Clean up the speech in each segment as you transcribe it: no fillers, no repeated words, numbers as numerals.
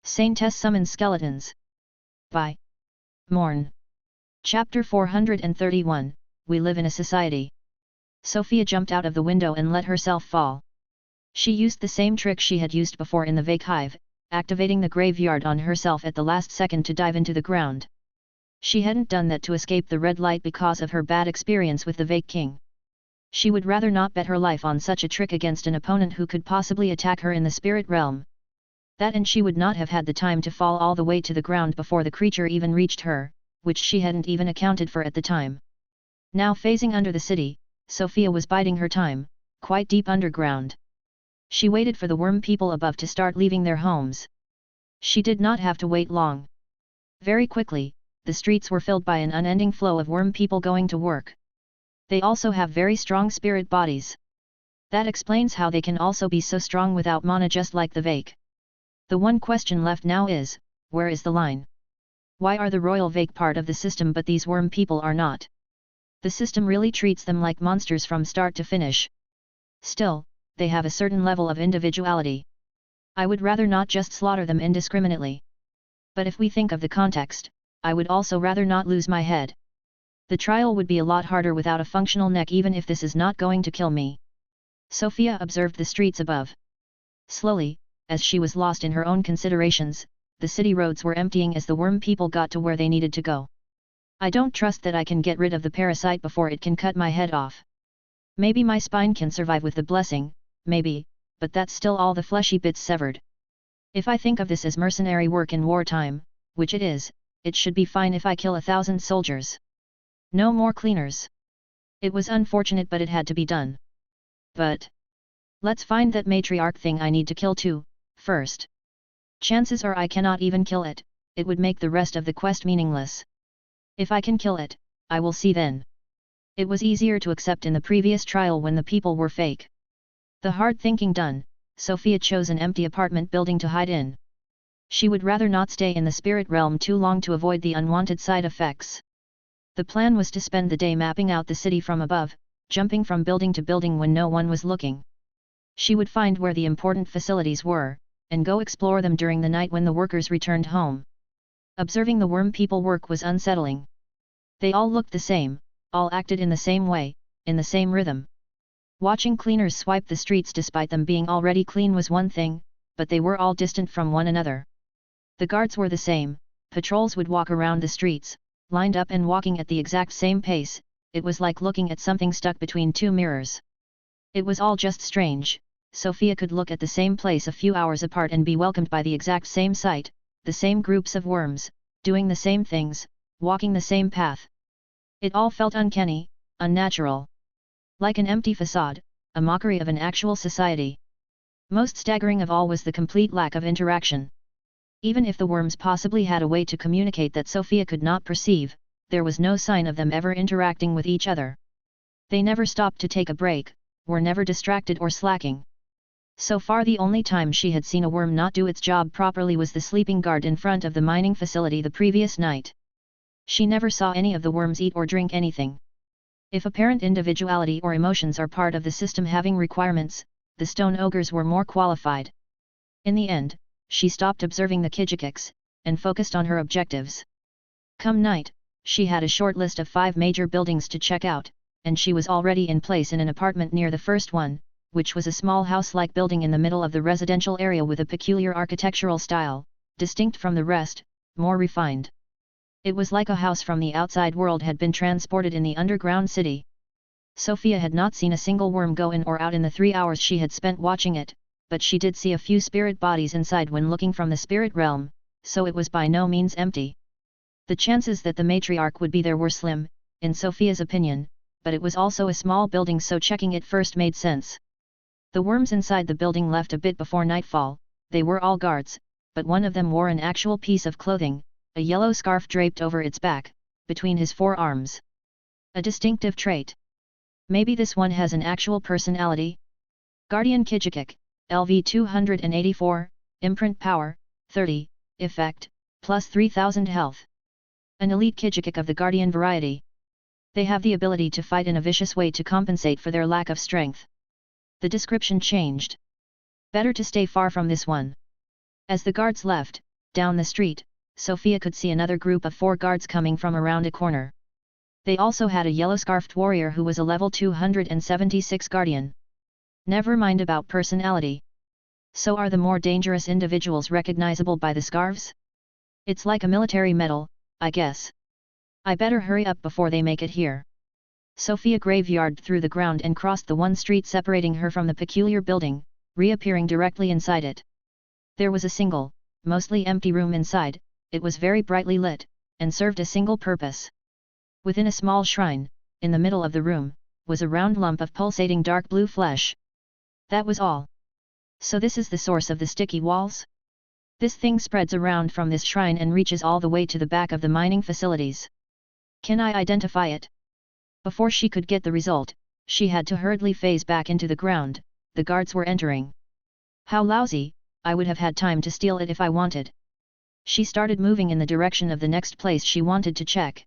Saintess summons skeletons. By Morn. Chapter 431, We Live in a Society. Sofia jumped out of the window and let herself fall. She used the same trick she had used before in the Vake Hive, activating the graveyard on herself at the last second to dive into the ground. She hadn't done that to escape the red light because of her bad experience with the Vake King. She would rather not bet her life on such a trick against an opponent who could possibly attack her in the spirit realm. That, and she would not have had the time to fall all the way to the ground before the creature even reached her, which she hadn't even accounted for at the time. Now phasing under the city, Sofia was biding her time, quite deep underground. She waited for the worm people above to start leaving their homes. She did not have to wait long. Very quickly, the streets were filled by an unending flow of worm people going to work. They also have very strong spirit bodies. That explains how they can also be so strong without mana, just like the Vake. The one question left now is, where is the line? Why are the royal Vake part of the system but these worm people are not? The system really treats them like monsters from start to finish. Still, they have a certain level of individuality. I would rather not just slaughter them indiscriminately. But if we think of the context, I would also rather not lose my head. The trial would be a lot harder without a functional neck, even if this is not going to kill me. Sofia observed the streets above. Slowly, as she was lost in her own considerations, the city roads were emptying as the worm people got to where they needed to go. I don't trust that I can get rid of the parasite before it can cut my head off. Maybe my spine can survive with the blessing, maybe, but that's still all the fleshy bits severed. If I think of this as mercenary work in wartime, which it is, it should be fine if I kill 1,000 soldiers. No more cleaners. It was unfortunate, but it had to be done. But let's find that matriarch thing I need to kill too, first. Chances are I cannot even kill it, it would make the rest of the quest meaningless. If I can kill it, I will see then. It was easier to accept in the previous trial when the people were fake. The hard thinking done, Sofia chose an empty apartment building to hide in. She would rather not stay in the spirit realm too long to avoid the unwanted side effects. The plan was to spend the day mapping out the city from above, jumping from building to building when no one was looking. She would find where the important facilities were, and go explore them during the night when the workers returned home. Observing the worm people work was unsettling. They all looked the same, all acted in the same way, in the same rhythm. Watching cleaners swipe the streets despite them being already clean was one thing, but they were all distant from one another. The guards were the same, patrols would walk around the streets, lined up and walking at the exact same pace. It was like looking at something stuck between two mirrors. It was all just strange. Sofia could look at the same place a few hours apart and be welcomed by the exact same sight, the same groups of worms, doing the same things, walking the same path. It all felt uncanny, unnatural. Like an empty facade, a mockery of an actual society. Most staggering of all was the complete lack of interaction. Even if the worms possibly had a way to communicate that Sofia could not perceive, there was no sign of them ever interacting with each other. They never stopped to take a break, were never distracted or slacking. So far the only time she had seen a worm not do its job properly was the sleeping guard in front of the mining facility the previous night. She never saw any of the worms eat or drink anything. If apparent individuality or emotions are part of the system having requirements, the stone ogres were more qualified. In the end, she stopped observing the Kijikiks, and focused on her objectives. Come night, she had a short list of 5 major buildings to check out, and she was already in place in an apartment near the first one, which was a small house-like building in the middle of the residential area with a peculiar architectural style, distinct from the rest, more refined. It was like a house from the outside world had been transported in the underground city. Sofia had not seen a single worm go in or out in the 3 hours she had spent watching it, but she did see a few spirit bodies inside when looking from the spirit realm, so it was by no means empty. The chances that the matriarch would be there were slim, in Sofia's opinion, but it was also a small building, so checking it first made sense. The worms inside the building left a bit before nightfall. They were all guards, but one of them wore an actual piece of clothing, a yellow scarf draped over its back, between his forearms. A distinctive trait. Maybe this one has an actual personality? Guardian Kijikik, LV 284, Imprint Power, 30, Effect, plus 3000 Health. An elite Kijikik of the Guardian variety. They have the ability to fight in a vicious way to compensate for their lack of strength. The description changed. Better to stay far from this one. As the guards left, Down the street, Sofia could see another group of 4 guards coming from around a corner. They also had a yellow-scarfed warrior who was a level 276 guardian. Never mind about personality. So are the more dangerous individuals recognizable by the scarves? It's like a military medal, I guess. I better hurry up before they make it here. Sofia graveyarded through the ground and crossed the one street separating her from the peculiar building, reappearing directly inside it. There was a single, mostly empty room inside. It was very brightly lit, and served a single purpose. Within a small shrine, in the middle of the room, was a round lump of pulsating dark blue flesh. That was all. So this is the source of the sticky walls? This thing spreads around from this shrine and reaches all the way to the back of the mining facilities. Can I identify it? Before she could get the result, she had to hurriedly phase back into the ground. The guards were entering. How lousy, I would have had time to steal it if I wanted. She started moving in the direction of the next place she wanted to check.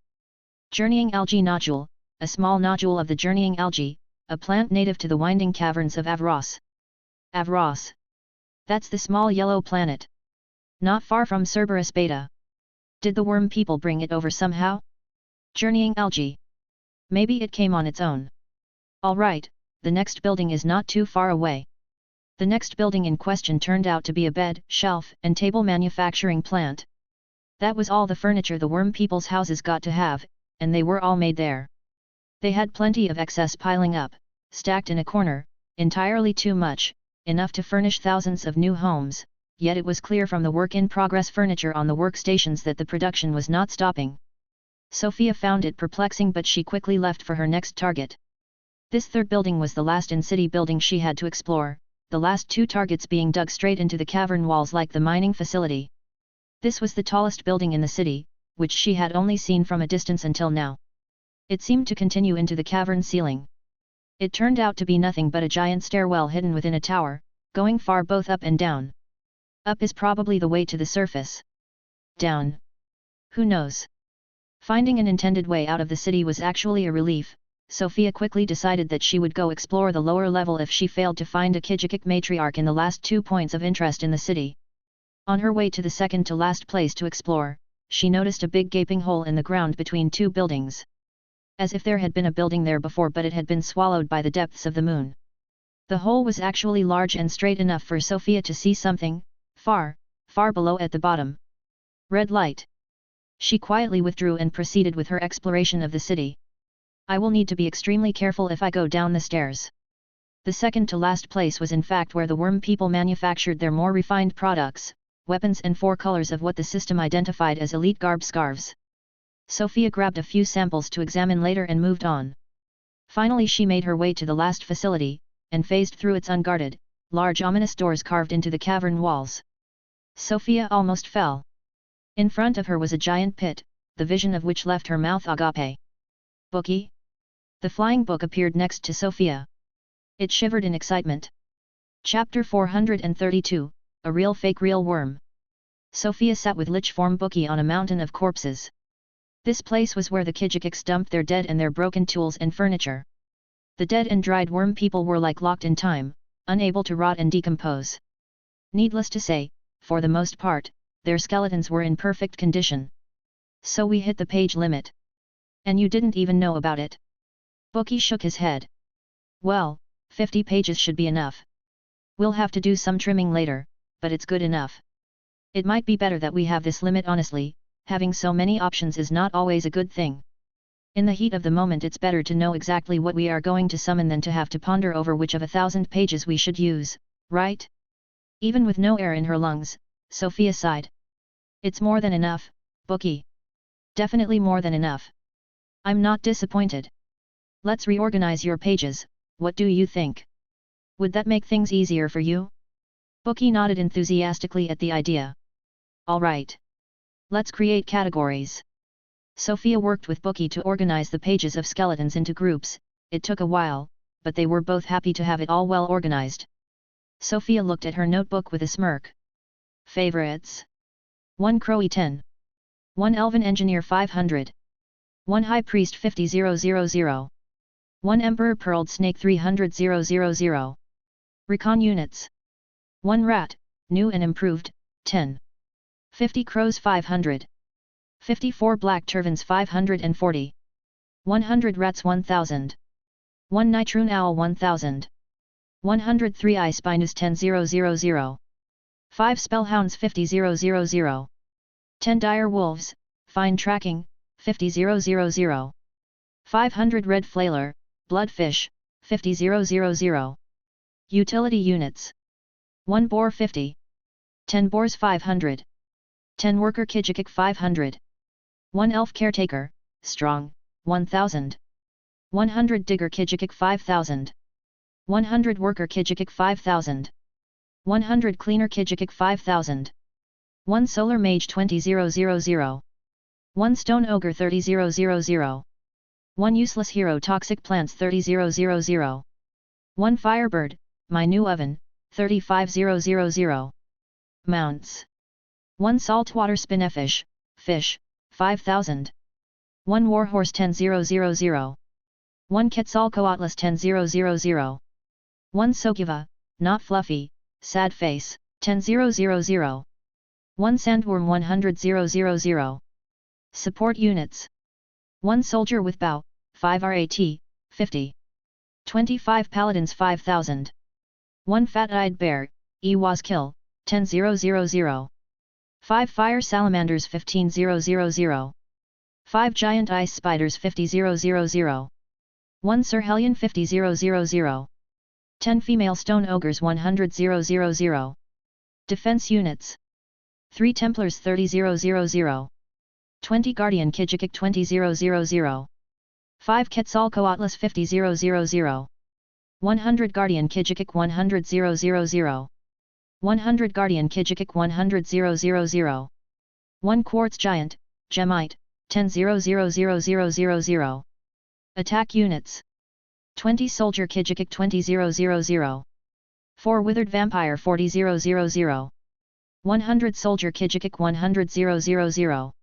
Journeying algae nodule, a small nodule of the journeying algae, a plant native to the winding caverns of Avros. Avros. That's the small yellow planet. Not far from Cerberus Beta. Did the worm people bring it over somehow? Journeying algae. Maybe it came on its own. Alright, the next building is not too far away. The next building in question turned out to be a bed, shelf, and table manufacturing plant. That was all the furniture the worm people's houses got to have, and they were all made there. They had plenty of excess piling up, stacked in a corner, entirely too much, enough to furnish thousands of new homes, yet it was clear from the work-in-progress furniture on the workstations that the production was not stopping. Sofia found it perplexing, but she quickly left for her next target. This third building was the last in-city building she had to explore, the last 2 targets being dug straight into the cavern walls like the mining facility. This was the tallest building in the city, which she had only seen from a distance until now. It seemed to continue into the cavern ceiling. It turned out to be nothing but a giant stairwell hidden within a tower, going far both up and down. Up is probably the way to the surface. Down? Who knows? Finding an intended way out of the city was actually a relief. Sofia quickly decided that she would go explore the lower level if she failed to find a Kijikik matriarch in the last 2 points of interest in the city. On her way to the second to last place to explore, she noticed a big gaping hole in the ground between 2 buildings. As if there had been a building there before, but it had been swallowed by the depths of the moon. The hole was actually large and straight enough for Sofia to see something, far, far below at the bottom. Red light. She quietly withdrew and proceeded with her exploration of the city. I will need to be extremely careful if I go down the stairs. The second to last place was in fact where the worm people manufactured their more refined products, weapons and 4 colors of what the system identified as elite garb scarves. Sofia grabbed a few samples to examine later and moved on. Finally she made her way to the last facility, and phased through its unguarded, large ominous doors carved into the cavern walls. Sofia almost fell. In front of her was a giant pit, the vision of which left her mouth agape. Bookie? The flying book appeared next to Sofia. It shivered in excitement. Chapter 432, A Real Fake Real Worm. Sofia sat with lich-form Bookie on a mountain of corpses. This place was where the Kijikiks dumped their dead and their broken tools and furniture. The dead and dried worm people were like locked in time, unable to rot and decompose. Needless to say, for the most part, their skeletons were in perfect condition. So we hit the page limit. And you didn't even know about it? Bookie shook his head. Well, 50 pages should be enough. We'll have to do some trimming later, but it's good enough. It might be better that we have this limit. Honestly, having so many options is not always a good thing. In the heat of the moment it's better to know exactly what we are going to summon than to have to ponder over which of 1,000 pages we should use, right? Even with no air in her lungs, Sofia sighed. It's more than enough, Bookie. Definitely more than enough. I'm not disappointed. Let's reorganize your pages, what do you think? Would that make things easier for you? Bookie nodded enthusiastically at the idea. All right. Let's create categories. Sofia worked with Bookie to organize the pages of skeletons into groups. It took a while, but they were both happy to have it all well organized. Sofia looked at her notebook with a smirk. Favorites. 1 Crowy 10. 1 Elven Engineer 500. 1 High Priest 50,000. 1 Emperor Pearled Snake 300,000. Recon Units. 1 Rat, New and Improved, 10. 50 crows 500. 54 black turvins 540. 100 rats 1000. 1 nitroon owl 1000. 103 eye spinus 10,000. 5 spellhounds 50,000. 10 dire wolves, fine tracking, 50,000. 500 red flailer, bloodfish, 50,000. Utility units. 1 boar 50. 10 boars 500. 10 worker kijikik 500. 1 elf caretaker, strong, 1000. 100 digger kijikik 5000. 100 worker kijikik 5000. 100 cleaner kijikik 5000. 1 solar mage 20,000. 1 stone ogre 30,000. 1 useless hero toxic plants 30,000. 1 firebird, my new oven, 35,000. Mounts. 1 saltwater spinnefish, fish, 5000. 1 warhorse 10,000. 1 quetzalcoatlus 10,000. 1 sokuva, not fluffy, sad face, 10,000. 1 sandworm 100,000. Support units. 1 soldier with bow, 5 rat, 50. 25 paladins 5000. 1 fat-eyed bear, was kill, 10,000. 5 fire salamanders 15,000. 5 giant ice spiders 50,000. 1 Sir Hellion 50,000. 10 female stone ogres 100,000. Defense units. 3 Templars 30,000. 20 Guardian Kijikik 20,000. 5 Quetzalcoatlus 50,000. 100 Guardian Kijikik 100,000. 100 Guardian Kijikik 100,000. 1 Quartz Giant, Gemite, 10,000,000. Attack units. 20 Soldier Kijikik 20,000. 4 Withered Vampire 40,000. 100 Soldier Kijikik 100,000.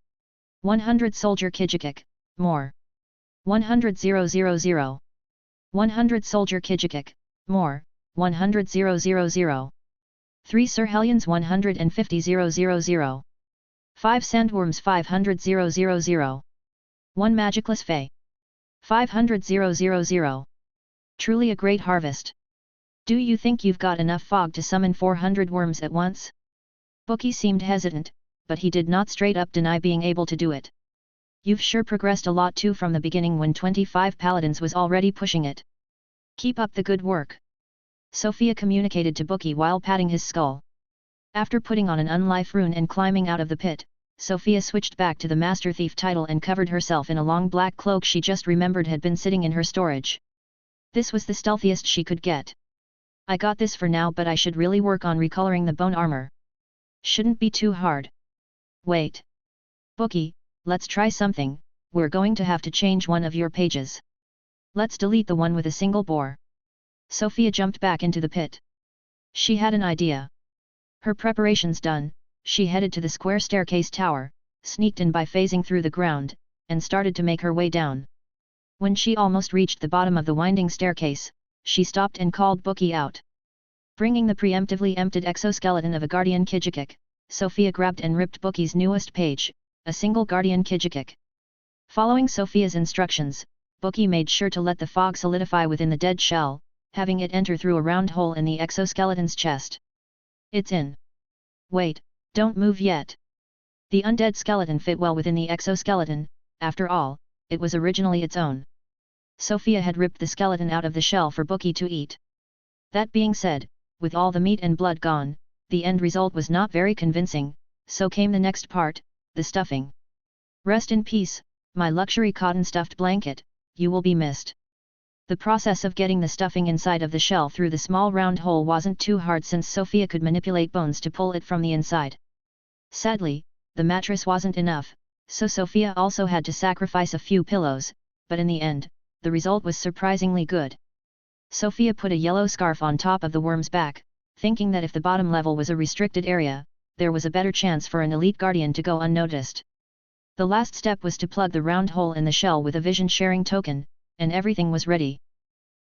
100 Soldier Kijikik, more. 100,000. 100 Soldier Kijikik, more, 100,000. 3 Sir Hellions 150,000. 5 Sandworms 500,000. 1 Magicless Fae. 500,000. Truly a great harvest. Do you think you've got enough fog to summon 400 worms at once? Bookie seemed hesitant, but he did not straight up deny being able to do it. You've sure progressed a lot too from the beginning when 25 paladins was already pushing it. Keep up the good work. Sofia communicated to Bookie while patting his skull. After putting on an unlife rune and climbing out of the pit, Sofia switched back to the Master Thief title and covered herself in a long black cloak she just remembered had been sitting in her storage. This was the stealthiest she could get. I got this for now, but I should really work on recoloring the bone armor. Shouldn't be too hard. Wait. Bookie, let's try something. We're going to have to change one of your pages. Let's delete the one with a single bore. Sofia jumped back into the pit. She had an idea. Her preparations done, she headed to the square staircase tower, sneaked in by phasing through the ground, and started to make her way down. When she almost reached the bottom of the winding staircase, she stopped and called Bookie out. Bringing the preemptively emptied exoskeleton of a Guardian Kijikik, Sofia grabbed and ripped Bookie's newest page, a single Guardian Kijikik. Following Sofia's instructions, Bookie made sure to let the fog solidify within the dead shell, having it enter through a round hole in the exoskeleton's chest. It's in. Wait, don't move yet. The undead skeleton fit well within the exoskeleton, after all, it was originally its own. Sofia had ripped the skeleton out of the shell for Bookie to eat. That being said, with all the meat and blood gone, the end result was not very convincing, so came the next part, the stuffing. Rest in peace, my luxury cotton stuffed blanket, you will be missed. The process of getting the stuffing inside of the shell through the small round hole wasn't too hard since Sofia could manipulate bones to pull it from the inside. Sadly, the mattress wasn't enough, so Sofia also had to sacrifice a few pillows, but in the end, the result was surprisingly good. Sofia put a yellow scarf on top of the worm's back, thinking that if the bottom level was a restricted area, there was a better chance for an elite guardian to go unnoticed. The last step was to plug the round hole in the shell with a vision sharing token, and everything was ready.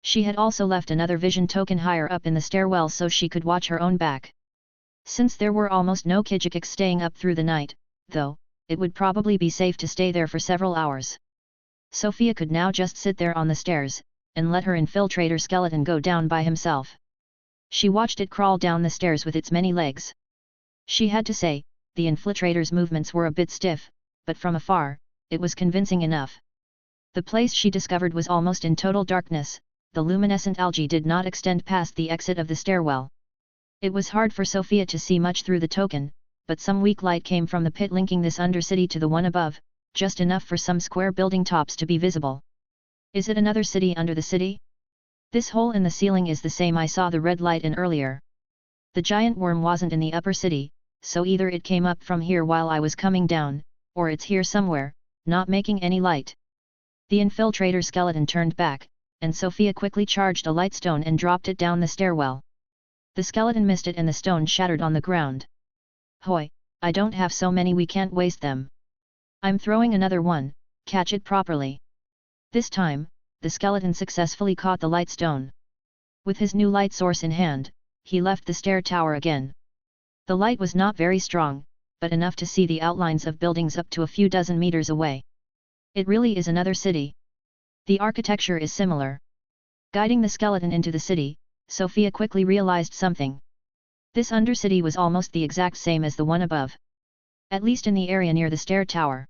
She had also left another vision token higher up in the stairwell so she could watch her own back. Since there were almost no Kijikiks staying up through the night, though, it would probably be safe to stay there for several hours. Sofia could now just sit there on the stairs, and let her infiltrator skeleton go down by himself. She watched it crawl down the stairs with its many legs. She had to say, the infiltrator's movements were a bit stiff, but from afar, it was convincing enough. The place she discovered was almost in total darkness, the luminescent algae did not extend past the exit of the stairwell. It was hard for Sofia to see much through the token, but some weak light came from the pit linking this undercity to the one above, just enough for some square building tops to be visible. Is it another city under the city? This hole in the ceiling is the same I saw the red light in earlier. The giant worm wasn't in the upper city, so either it came up from here while I was coming down, or it's here somewhere, not making any light. The infiltrator skeleton turned back, and Sofia quickly charged a light stone and dropped it down the stairwell. The skeleton missed it and the stone shattered on the ground. Hoi, I don't have so many, we can't waste them. I'm throwing another one, catch it properly. This time, the skeleton successfully caught the light stone. With his new light source in hand, he left the stair tower again. The light was not very strong, but enough to see the outlines of buildings up to a few dozen meters away. It really is another city. The architecture is similar. Guiding the skeleton into the city, Sofia quickly realized something. This undercity was almost the exact same as the one above. At least in the area near the stair tower.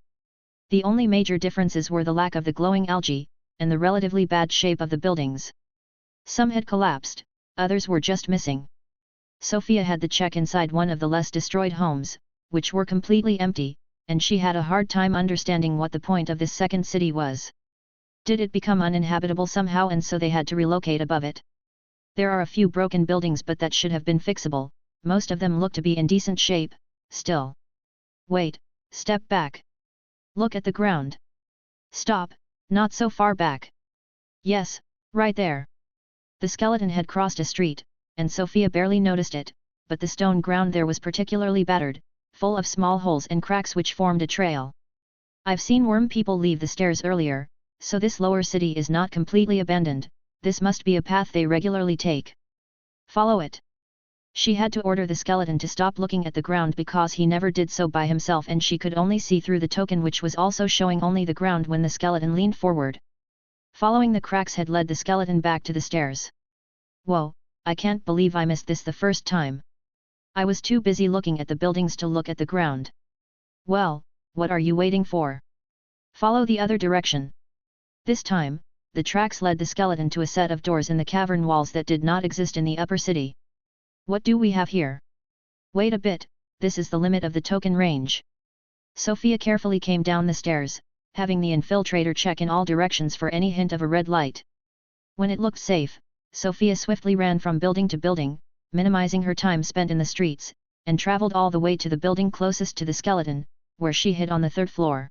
The only major differences were the lack of the glowing algae, and the relatively bad shape of the buildings. Some had collapsed, others were just missing. Sofia had to check inside one of the less destroyed homes, which were completely empty, and she had a hard time understanding what the point of this second city was. Did it become uninhabitable somehow and so they had to relocate above it? There are a few broken buildings but that should have been fixable, most of them look to be in decent shape, still. Wait, step back. Look at the ground. Stop, not so far back. Yes, right there. The skeleton had crossed a street, and Sofia barely noticed it, but the stone ground there was particularly battered, full of small holes and cracks which formed a trail. I've seen worm people leave the stairs earlier, so this lower city is not completely abandoned, this must be a path they regularly take. Follow it. She had to order the skeleton to stop looking at the ground because he never did so by himself and she could only see through the token which was also showing only the ground when the skeleton leaned forward. Following the cracks had led the skeleton back to the stairs. Whoa, I can't believe I missed this the first time. I was too busy looking at the buildings to look at the ground. Well, what are you waiting for? Follow the other direction. This time, the tracks led the skeleton to a set of doors in the cavern walls that did not exist in the upper city. What do we have here? Wait a bit, this is the limit of the token range. Sofia carefully came down the stairs, having the infiltrator check in all directions for any hint of a red light. When it looked safe, Sofia swiftly ran from building to building, minimizing her time spent in the streets, and traveled all the way to the building closest to the skeleton, where she hid on the third floor.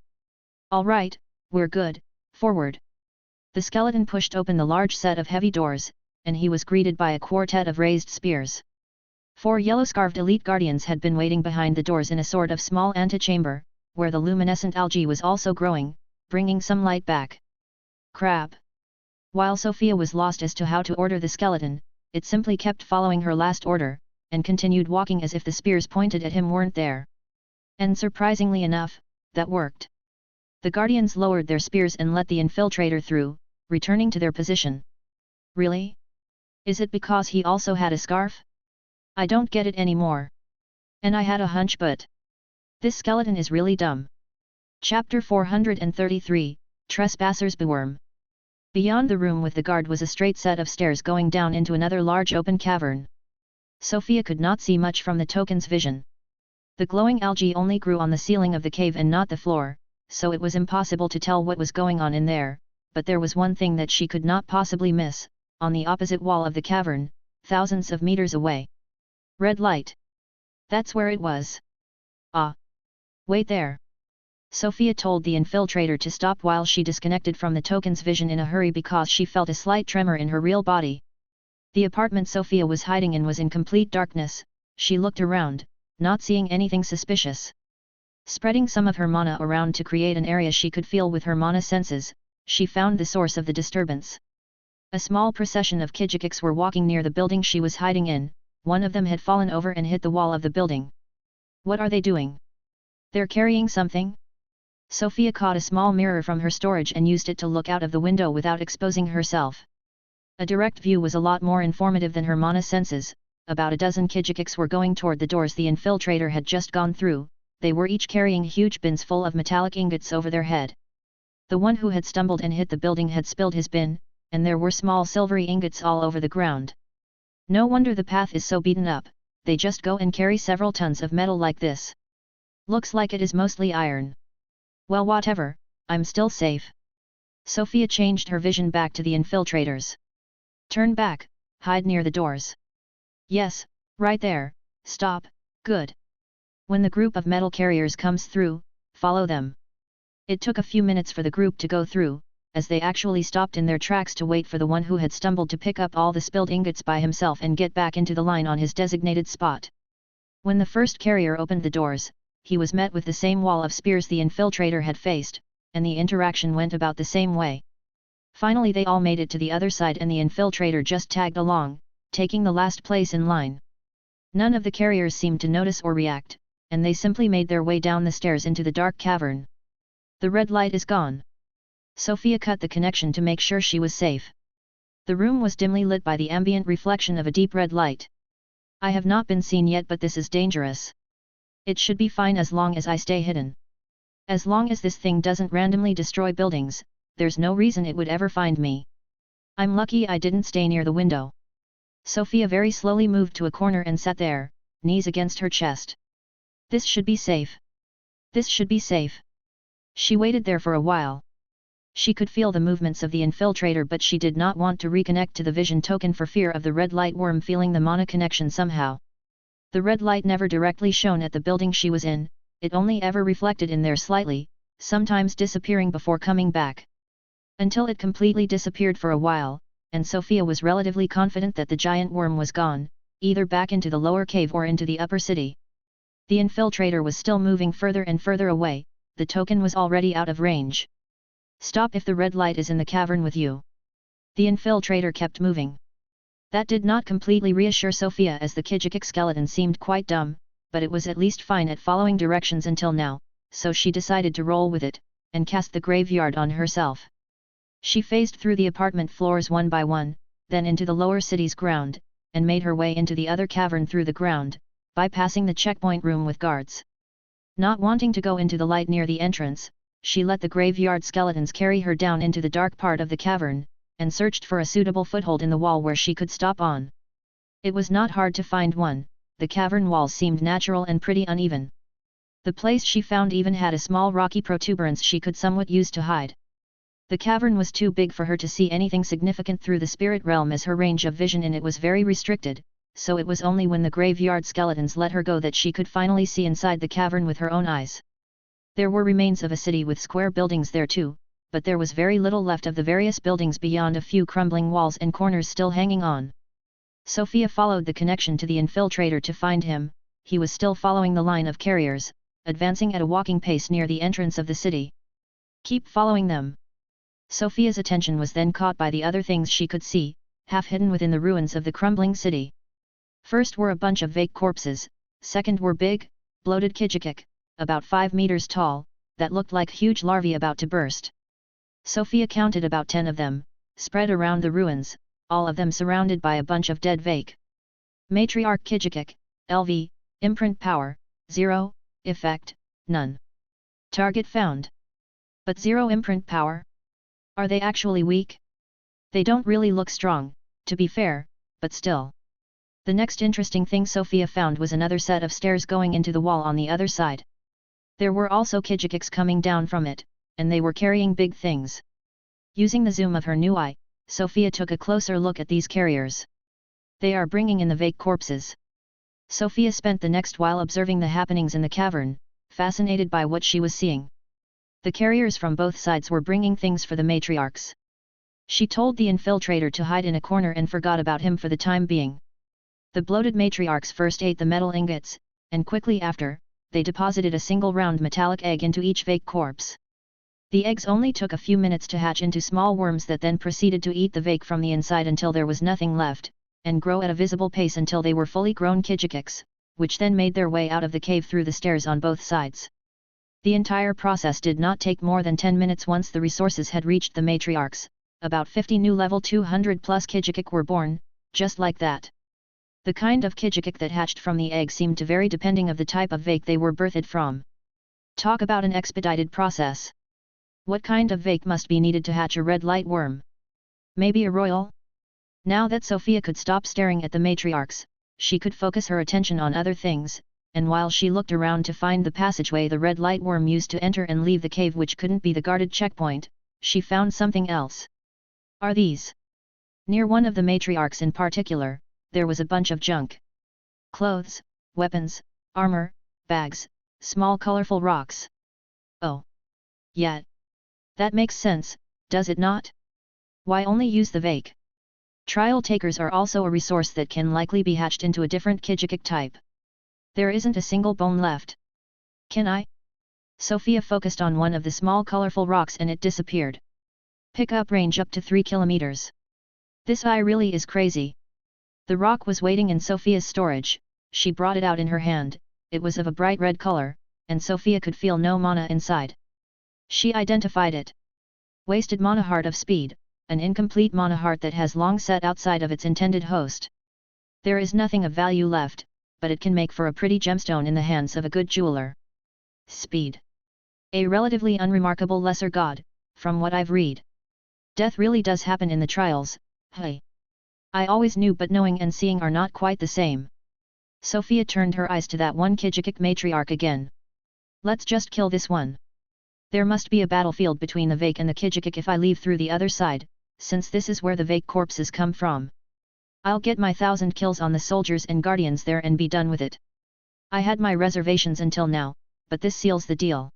All right, we're good, forward. The skeleton pushed open the large set of heavy doors, and he was greeted by a quartet of raised spears. 4 yellow-scarved elite guardians had been waiting behind the doors in a sort of small antechamber, where the luminescent algae was also growing, bringing some light back. Crap! While Sofia was lost as to how to order the skeleton, it simply kept following her last order, and continued walking as if the spears pointed at him weren't there. And surprisingly enough, that worked. The guardians lowered their spears and let the infiltrator through, returning to their position. Really? Is it because he also had a scarf? I don't get it anymore. And I had a hunch but... This skeleton is really dumb. Chapter 433, Trespassers Beworm. Beyond the room with the guard was a straight set of stairs going down into another large open cavern. Sofia could not see much from the token's vision. The glowing algae only grew on the ceiling of the cave and not the floor, so it was impossible to tell what was going on in there, but there was one thing that she could not possibly miss, on the opposite wall of the cavern, thousands of meters away. Red light. That's where it was. Ah! Wait there. Sofia told the infiltrator to stop while she disconnected from the token's vision in a hurry because she felt a slight tremor in her real body. The apartment Sofia was hiding in was in complete darkness. She looked around, not seeing anything suspicious. Spreading some of her mana around to create an area she could feel with her mana senses, she found the source of the disturbance. A small procession of Kijikiks were walking near the building she was hiding in, one of them had fallen over and hit the wall of the building. What are they doing? They're carrying something? Sofia caught a small mirror from her storage and used it to look out of the window without exposing herself. A direct view was a lot more informative than her mana senses. About a dozen Kijikiks were going toward the doors the infiltrator had just gone through. They were each carrying huge bins full of metallic ingots over their head. The one who had stumbled and hit the building had spilled his bin, and there were small silvery ingots all over the ground. No wonder the path is so beaten up, they just go and carry several tons of metal like this. Looks like it is mostly iron. Well, whatever, I'm still safe. Sofia changed her vision back to the infiltrators. Turn back, hide near the doors. Yes, right there, stop, good. When the group of metal carriers comes through, follow them. It took a few minutes for the group to go through, as they actually stopped in their tracks to wait for the one who had stumbled to pick up all the spilled ingots by himself and get back into the line on his designated spot. When the first carrier opened the doors, he was met with the same wall of spears the infiltrator had faced, and the interaction went about the same way. Finally they all made it to the other side and the infiltrator just tagged along, taking the last place in line. None of the carriers seemed to notice or react, and they simply made their way down the stairs into the dark cavern. The red light is gone. Sofia cut the connection to make sure she was safe. The room was dimly lit by the ambient reflection of a deep red light. I have not been seen yet, but this is dangerous. It should be fine as long as I stay hidden. As long as this thing doesn't randomly destroy buildings, there's no reason it would ever find me. I'm lucky I didn't stay near the window. Sofia very slowly moved to a corner and sat there, knees against her chest. This should be safe. This should be safe. She waited there for a while. She could feel the movements of the infiltrator, but she did not want to reconnect to the vision token for fear of the red light worm feeling the mana connection somehow. The red light never directly shone at the building she was in, it only ever reflected in there slightly, sometimes disappearing before coming back. Until it completely disappeared for a while, and Sofia was relatively confident that the giant worm was gone, either back into the lower cave or into the upper city. The infiltrator was still moving further and further away, the token was already out of range. Stop if the red light is in the cavern with you. The infiltrator kept moving. That did not completely reassure Sofia, as the Kijikik skeleton seemed quite dumb, but it was at least fine at following directions until now, so she decided to roll with it, and cast the graveyard on herself. She phased through the apartment floors one by one, then into the lower city's ground, and made her way into the other cavern through the ground, bypassing the checkpoint room with guards. Not wanting to go into the light near the entrance, she let the graveyard skeletons carry her down into the dark part of the cavern, and searched for a suitable foothold in the wall where she could stop on. It was not hard to find one, the cavern walls seemed natural and pretty uneven. The place she found even had a small rocky protuberance she could somewhat use to hide. The cavern was too big for her to see anything significant through the spirit realm, as her range of vision in it was very restricted, so it was only when the graveyard skeletons let her go that she could finally see inside the cavern with her own eyes. There were remains of a city with square buildings there too, but there was very little left of the various buildings beyond a few crumbling walls and corners still hanging on. Sofia followed the connection to the infiltrator to find him. He was still following the line of carriers, advancing at a walking pace near the entrance of the city. Keep following them. Sofia's attention was then caught by the other things she could see, half hidden within the ruins of the crumbling city. First were a bunch of vague corpses, second were big, bloated Kijikik, about 5 meters tall, that looked like huge larvae about to burst. Sofia counted about 10 of them, spread around the ruins, all of them surrounded by a bunch of dead vague. Matriarch Kijikik, LV, imprint power, 0, effect, none. Target found. But 0 imprint power? Are they actually weak? They don't really look strong, to be fair, but still. The next interesting thing Sofia found was another set of stairs going into the wall on the other side. There were also Kijikiks coming down from it, and they were carrying big things. Using the zoom of her new eye, Sofia took a closer look at these carriers. They are bringing in the vague corpses. Sofia spent the next while observing the happenings in the cavern, fascinated by what she was seeing. The carriers from both sides were bringing things for the matriarchs. She told the infiltrator to hide in a corner and forgot about him for the time being. The bloated matriarchs first ate the metal ingots, and quickly after, they deposited a single round metallic egg into each vague corpse. The eggs only took a few minutes to hatch into small worms that then proceeded to eat the vague from the inside until there was nothing left, and grow at a visible pace until they were fully grown Kijikiks, which then made their way out of the cave through the stairs on both sides. The entire process did not take more than 10 minutes. Once the resources had reached the matriarchs, about 50 new level 200 plus Kijikik were born, just like that. The kind of Kijikik that hatched from the egg seemed to vary depending of the type of vake they were birthed from. Talk about an expedited process. What kind of vake must be needed to hatch a red light worm? Maybe a royal? Now that Sofia could stop staring at the matriarchs, she could focus her attention on other things, and while she looked around to find the passageway the red light worm used to enter and leave the cave, which couldn't be the guarded checkpoint, she found something else. Are these? Near one of the matriarchs in particular, there was a bunch of junk. Clothes, weapons, armor, bags, small colorful rocks. Oh. Yeah. That makes sense, does it not? Why only use the vake? Trial takers are also a resource that can likely be hatched into a different Kijikik type. There isn't a single bone left. Can I? Sofia focused on one of the small colorful rocks and it disappeared. Pickup range up to 3 kilometers. This eye really is crazy. The rock was waiting in Sofia's storage. She brought it out in her hand. It was of a bright red color, and Sofia could feel no mana inside. She identified it. Wasted mana heart of speed, an incomplete mana heart that has long set outside of its intended host. There is nothing of value left, but it can make for a pretty gemstone in the hands of a good jeweler. Speed. A relatively unremarkable lesser god, from what I've read. Death really does happen in the trials, hey. I always knew, but knowing and seeing are not quite the same. Sofia turned her eyes to that one Kijikik matriarch again. Let's just kill this one. There must be a battlefield between the vake and the Kijikik if I leave through the other side, since this is where the vake corpses come from. I'll get my 1,000 kills on the soldiers and guardians there and be done with it. I had my reservations until now, but this seals the deal.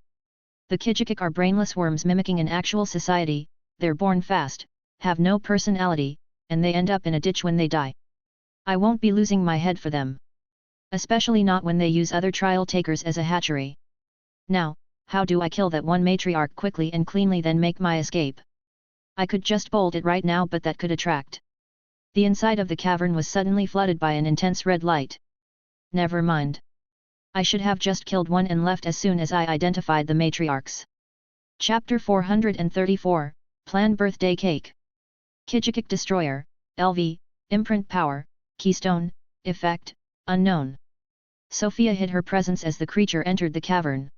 The Kijikik are brainless worms mimicking an actual society. They're born fast, have no personality, and they end up in a ditch when they die. I won't be losing my head for them. Especially not when they use other trial takers as a hatchery. Now, how do I kill that one matriarch quickly and cleanly, then make my escape? I could just bolt it right now, but that could attract. The inside of the cavern was suddenly flooded by an intense red light. Never mind. I should have just killed one and left as soon as I identified the matriarchs. Chapter 434, Plan Birthday Cake. Kijikik Destroyer, LV, Imprint Power, Keystone, Effect, Unknown. Sofia hid her presence as the creature entered the cavern.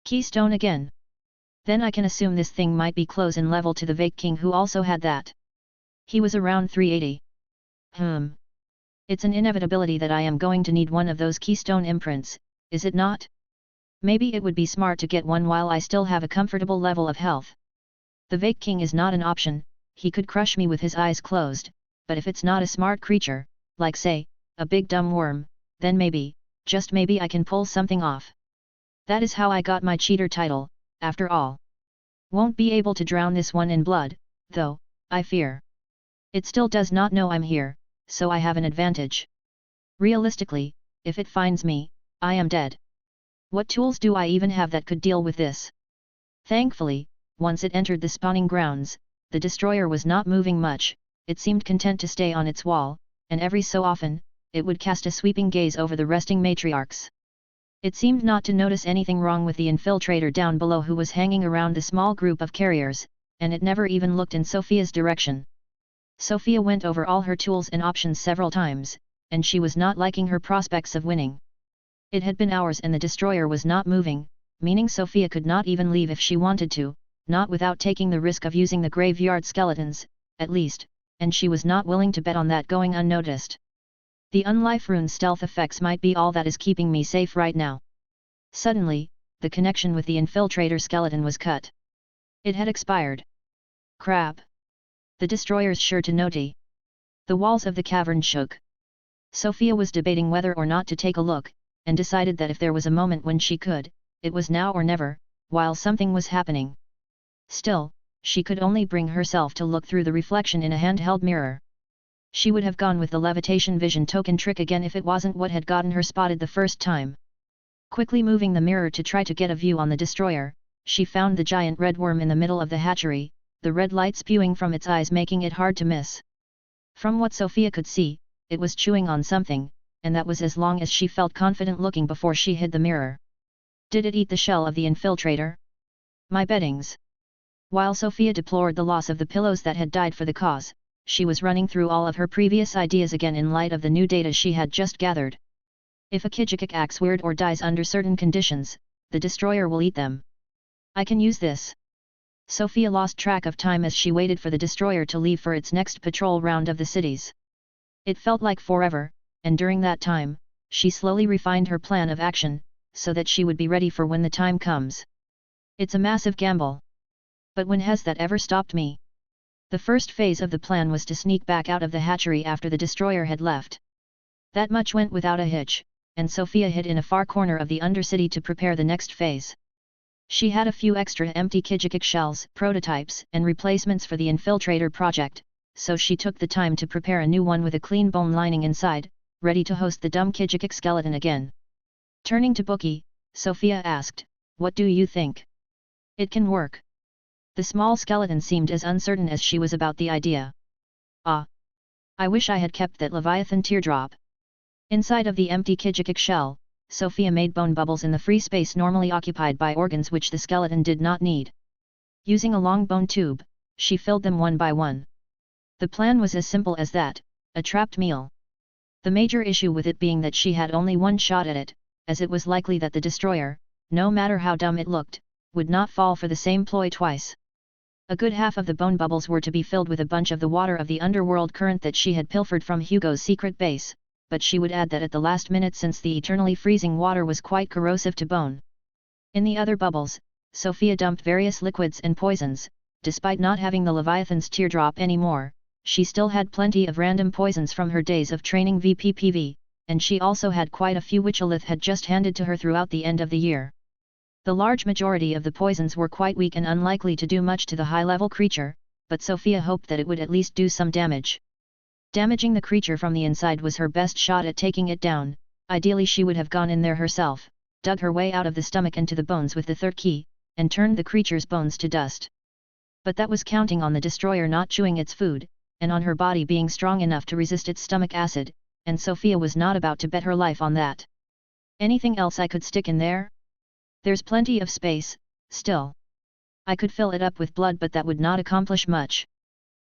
Keystone again. Then I can assume this thing might be close in level to the Vake King, who also had that. He was around 380. It's an inevitability that I am going to need one of those keystone imprints, is it not? Maybe it would be smart to get one while I still have a comfortable level of health. The Vake King is not an option. He could crush me with his eyes closed, but if it's not a smart creature, like say, a big dumb worm, then maybe, just maybe I can pull something off. That is how I got my cheater title, after all. Won't be able to drown this one in blood, though, I fear. It still does not know I'm here, so I have an advantage. Realistically, if it finds me, I am dead. What tools do I even have that could deal with this? Thankfully, once it entered the spawning grounds, the destroyer was not moving much. It seemed content to stay on its wall, and every so often, it would cast a sweeping gaze over the resting matriarchs. It seemed not to notice anything wrong with the infiltrator down below who was hanging around the small group of carriers, and it never even looked in Sofia's direction. Sofia went over all her tools and options several times, and she was not liking her prospects of winning. It had been hours and the destroyer was not moving, meaning Sofia could not even leave if she wanted to, not without taking the risk of using the graveyard skeletons, at least, and she was not willing to bet on that going unnoticed. The Unlife Rune stealth effects might be all that is keeping me safe right now. Suddenly, the connection with the infiltrator skeleton was cut. It had expired. Crap. The destroyer's sure to notice. The walls of the cavern shook. Sofia was debating whether or not to take a look, and decided that if there was a moment when she could, it was now or never, while something was happening. Still, she could only bring herself to look through the reflection in a handheld mirror. She would have gone with the levitation vision token trick again if it wasn't what had gotten her spotted the first time. Quickly moving the mirror to try to get a view on the destroyer, she found the giant red worm in the middle of the hatchery, the red light spewing from its eyes making it hard to miss. From what Sofia could see, it was chewing on something, and that was as long as she felt confident looking before she hid the mirror. Did it eat the shell of the infiltrator? My beddings. While Sofia deplored the loss of the pillows that had died for the cause, she was running through all of her previous ideas again in light of the new data she had just gathered. If a Kijikik acts weird or dies under certain conditions, the destroyer will eat them. I can use this. Sofia lost track of time as she waited for the destroyer to leave for its next patrol round of the cities. It felt like forever, and during that time, she slowly refined her plan of action, so that she would be ready for when the time comes. It's a massive gamble. But when has that ever stopped me? The first phase of the plan was to sneak back out of the hatchery after the destroyer had left. That much went without a hitch, and Sofia hid in a far corner of the Undercity to prepare the next phase. She had a few extra empty Kijikik shells, prototypes, and replacements for the infiltrator project, so she took the time to prepare a new one with a clean bone lining inside, ready to host the dumb Kijikik skeleton again. Turning to Bookie, Sofia asked, "What do you think? It can work?" The small skeleton seemed as uncertain as she was about the idea. "Ah! I wish I had kept that Leviathan teardrop." Inside of the empty Kijikik shell, Sofia made bone bubbles in the free space normally occupied by organs which the skeleton did not need. Using a long bone tube, she filled them one by one. The plan was as simple as that, a trapped meal. The major issue with it being that she had only one shot at it, as it was likely that the destroyer, no matter how dumb it looked, would not fall for the same ploy twice. A good half of the bone bubbles were to be filled with a bunch of the water of the underworld current that she had pilfered from Hugo's secret base, but she would add that at the last minute since the eternally freezing water was quite corrosive to bone. In the other bubbles, Sofia dumped various liquids and poisons. Despite not having the Leviathan's teardrop anymore, she still had plenty of random poisons from her days of training VPPV, and she also had quite a few which Alith had just handed to her throughout the end of the year. The large majority of the poisons were quite weak and unlikely to do much to the high-level creature, but Sofia hoped that it would at least do some damage. Damaging the creature from the inside was her best shot at taking it down. Ideally she would have gone in there herself, dug her way out of the stomach into the bones with the third key, and turned the creature's bones to dust. But that was counting on the destroyer not chewing its food, and on her body being strong enough to resist its stomach acid, and Sofia was not about to bet her life on that. Anything else I could stick in there? There's plenty of space, still. I could fill it up with blood, but that would not accomplish much.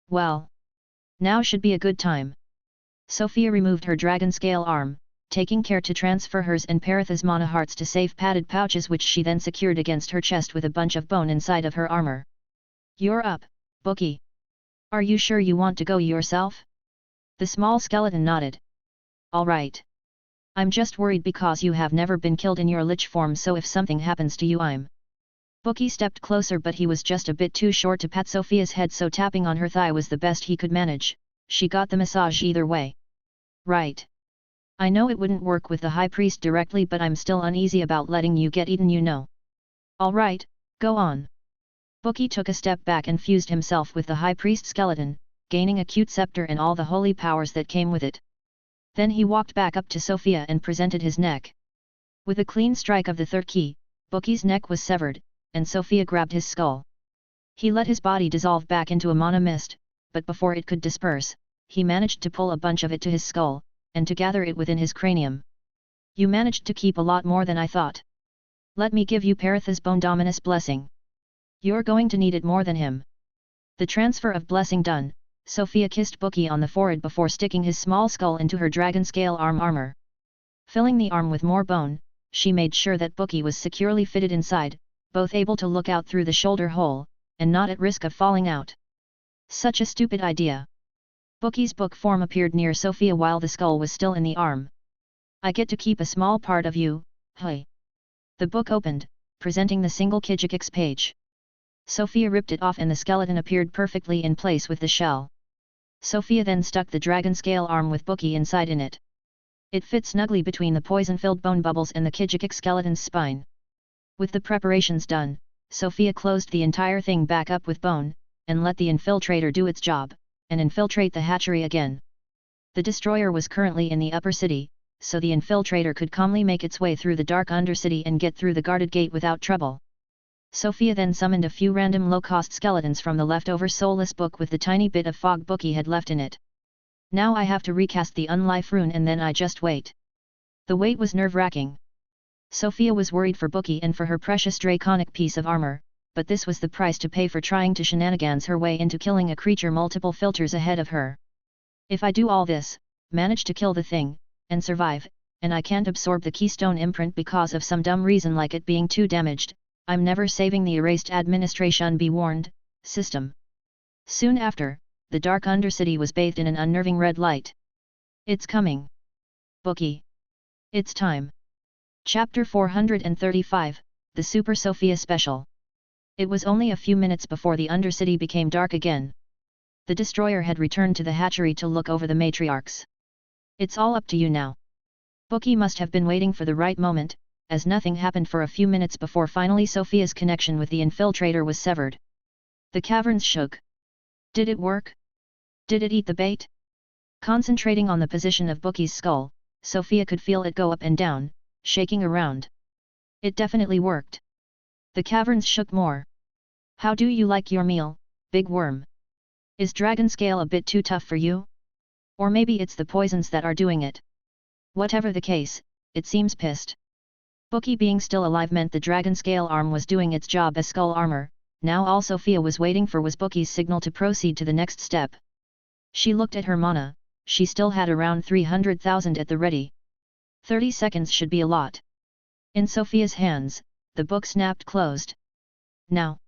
Well, now should be a good time. Sofia removed her dragon scale arm, taking care to transfer hers and Paritha's mana hearts to safe padded pouches which she then secured against her chest with a bunch of bone inside of her armor. "You're up, Bookie. Are you sure you want to go yourself?" The small skeleton nodded. "All right. I'm just worried because you have never been killed in your lich form, so if something happens to you Bookie stepped closer, but he was just a bit too short to pat Sofia's head, so tapping on her thigh was the best he could manage. She got the massage either way. "Right. I know it wouldn't work with the High Priest directly, but I'm still uneasy about letting you get eaten, you know." "All right, go on." Bookie took a step back and fused himself with the High Priest skeleton, gaining a cute scepter and all the holy powers that came with it. Then he walked back up to Sofia and presented his neck. With a clean strike of the third key, Bookie's neck was severed, and Sofia grabbed his skull. He let his body dissolve back into a mana mist, but before it could disperse, he managed to pull a bunch of it to his skull, and to gather it within his cranium. "You managed to keep a lot more than I thought. Let me give you Paritha's Bone Dominus blessing. You're going to need it more than him." The transfer of blessing done, Sofia kissed Bookie on the forehead before sticking his small skull into her dragon scale armor. Filling the arm with more bone, she made sure that Bookie was securely fitted inside, both able to look out through the shoulder hole, and not at risk of falling out. Such a stupid idea. Bookie's book form appeared near Sofia while the skull was still in the arm. "I get to keep a small part of you, hey." The book opened, presenting the single Kijikik's page. Sofia ripped it off and the skeleton appeared perfectly in place with the shell. Sofia then stuck the dragon scale arm with Bookie inside in it. It fit snugly between the poison-filled bone bubbles and the Kijikik skeleton's spine. With the preparations done, Sofia closed the entire thing back up with bone, and let the infiltrator do its job, and infiltrate the hatchery again. The destroyer was currently in the upper city, so the infiltrator could calmly make its way through the dark undercity and get through the guarded gate without trouble. Sofia then summoned a few random low-cost skeletons from the leftover soulless book with the tiny bit of fog Bookie had left in it. Now I have to recast the unlife rune and then I just wait. The wait was nerve-wracking. Sofia was worried for Bookie and for her precious draconic piece of armor, but this was the price to pay for trying to shenanigans her way into killing a creature multiple filters ahead of her. If I do all this, manage to kill the thing, and survive, and I can't absorb the keystone imprint because of some dumb reason like it being too damaged, I'm never saving the erased administration be warned, system. Soon after, the dark Undercity was bathed in an unnerving red light. It's coming. Bookie. It's time. Chapter 435, The Super Sofia Special. It was only a few minutes before the Undercity became dark again. The destroyer had returned to the hatchery to look over the matriarchs. It's all up to you now. Bookie must have been waiting for the right moment, as nothing happened for a few minutes before finally Sofia's connection with the infiltrator was severed. The caverns shook. Did it work? Did it eat the bait? Concentrating on the position of Bookie's skull, Sofia could feel it go up and down, shaking around. It definitely worked. The caverns shook more. How do you like your meal, big worm? Is dragon scale a bit too tough for you? Or maybe it's the poisons that are doing it. Whatever the case, it seems pissed. Bookie being still alive meant the dragon scale arm was doing its job as skull armor. Now all Sofia was waiting for was Bookie's signal to proceed to the next step. She looked at her mana, she still had around 300,000 at the ready. 30 seconds should be a lot. In Sofia's hands, the book snapped closed. Now.